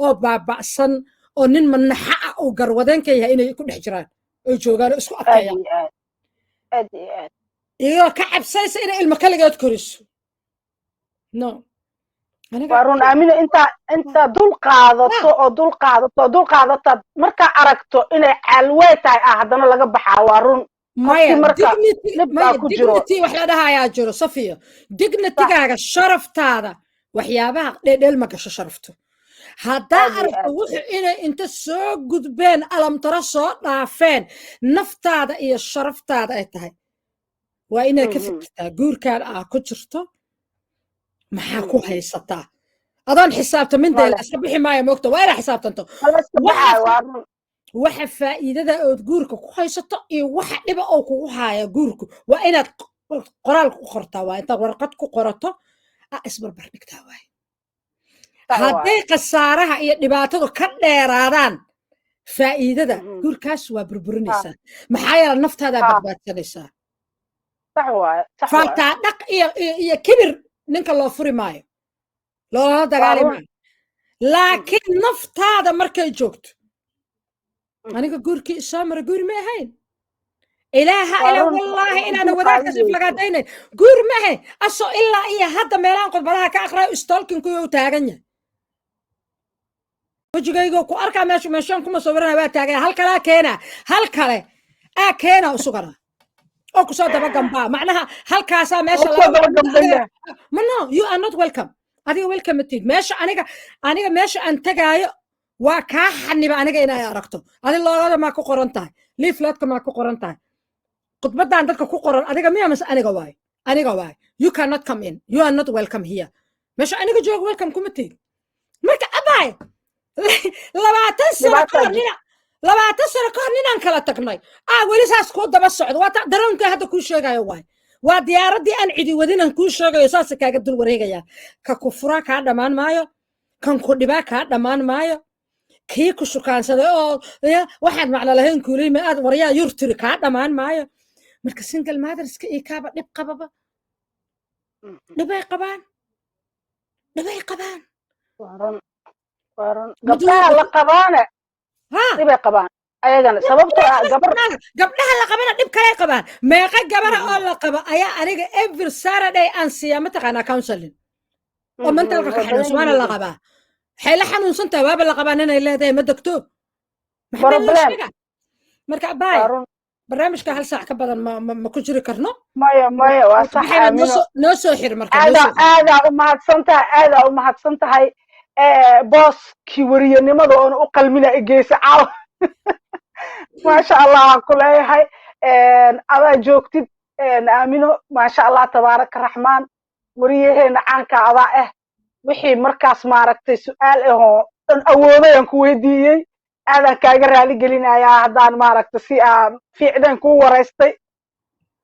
oo baaba'san oo nin manaxa ah uu garwadeen ka yahay inay ku dhex jiraan oy joogaan oo isku adkayaan iyagoo ka cabsaysa inay ilmo kaligood koriso no warun aamino intaa dul qaadataad markaa aragto inay calwey tahay haddana laga baxaa waa run dignity wax la dhahayaa jiro safiya dignitigaaga sharaftaada waxyaabaha dheedheel ma gasho sharafto haddaa aragto wuxuu inay inta soo gudbeen alamtaro soo dhaafeen naftaada iyo sharaftaada ay tahay waa inaad ka fikirtaa guurkaan ku jirto maxaa ku haysataa adoon xisaabtamintayla iska bixi maayo moogta waa inaa xisaabtanto waxa faa'iidada ood guurka ku haysato iyo waxa dhiba oo kugu haaya guurku waa inaad qoraal ku qortaa waa intaad warqad ku qorato isbarbar dhigtaa waay hadday khasaaraha iyo dhibaatadu ka dheeraadaan faa'iidada guurkaas waa burburinaysaa maxaa yeele naftaadaa badbaadsanaysaa faataa dhaq iyo kibir ninka loo furi maayo loolala dagaali maayo laakiin naftaada markay joogto aniga guurkii isoo mara guur ma ahayn ilaaha ila wallaahi inaana wadaadkaas iflagaadaynayn guur ma ahayn asoo ilaa iyo hadda meelahan khudbadaha ka aqrayo stalkinku u taagan yahay wejigaygo ku arkaa meeshaan kuma sawirana waa taagan hal kale keena usugana oo kusoo daba gambaa macnaha halkaasaa meesha no you are not welcome adiga welcome matid meesha aniga meesha aan tagaayo waa kaa xaniba aniga inay aragto adi loolada maa ku qoran tahay leafletka maa ku qoran tahay khudbadan dadka ku qoran adiga miya mase aniga waay you cannot come in you are not welcome here meesha aniga jooga welcome kuma tid marka abaay 20 sano kahor labaatan sano kahor ninaan kala tagnay weli saas kuu daba socdo waa daroonka hadda kuu sheegayo waay waa diyaaraddii aan cidi wadinan kuu sheegayo saasa kaaga dul wareegaya ka ku furaa kaa dhammaan maayo kan ku dhibaa kaa dhammaan maayo kii ku shukaansaday oo waxaad macno lahayn kuuleyma aad waryaa yurtiri kaa dhammaan maayo marka single motherska iyo kaaba dhib qababa dhibay qabaan gabdhaha la qabaane dhibay qabaan ayagana sababtoo ah gabdhaha la qabana dhib kale qabaan meeqa gabara oo la qaba ayaa aniga every Saturday aan siiya mataqaanaa counseling oo mentalka ka xanuunsan waana la qabaa waxay la xanuunsan tahay waaba la qabaa inay leedahay ma degto marka baay barnaamijka hal saac ka badan ma ku jiri karno maya waa sax noo soo xir marka aadaa u mahadsan tahay booskii wariyanimada oona u qalmina igeysa caawa maasha allah waan ku leeyahay adaa joogtid aamino maasha allah tabaaraka raxmaan wariyaheena caanka adaa ah wixii markaas maaragtay su-aal ahoo dhan awoodayaan ku weydiiyey aadaan kaaga raali gelinayaa haddaan maaragtay si aan fiicneen kuu waraystay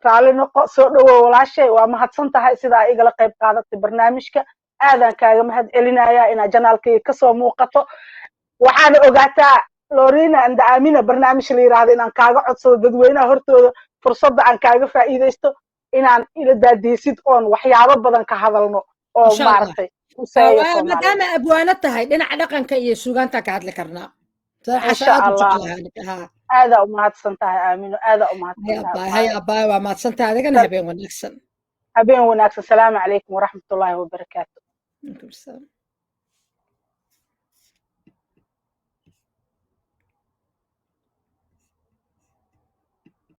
raali noqo soo dhowow walaashay waa mahadsan tahay sidaa igala qayb qaadatay barnaamijka aadaan kaaga mahad celinayaa inaad janaalkayga kasoo muuqato waxaana ogaataa lorina anda aamina barnaamij la yiraahdo inaan kaaga codsado dadweynaha hortooda fursadda aan kaaga faa'iidaysto inaan ila daadiysid oon waxyaabo badan ka hadalno oo maaragtay maadaama abwaano tahay dhinaca dhaqanka iyo suugaanta ka hadli karnaa insha allah aadaa u mahadsan tahay aamino aadaa u mahadsan tahay abaay waa mahadsan tahay adigana habeen wanaagsan salaamu calaykum waraxmatullaahi wabarakaatu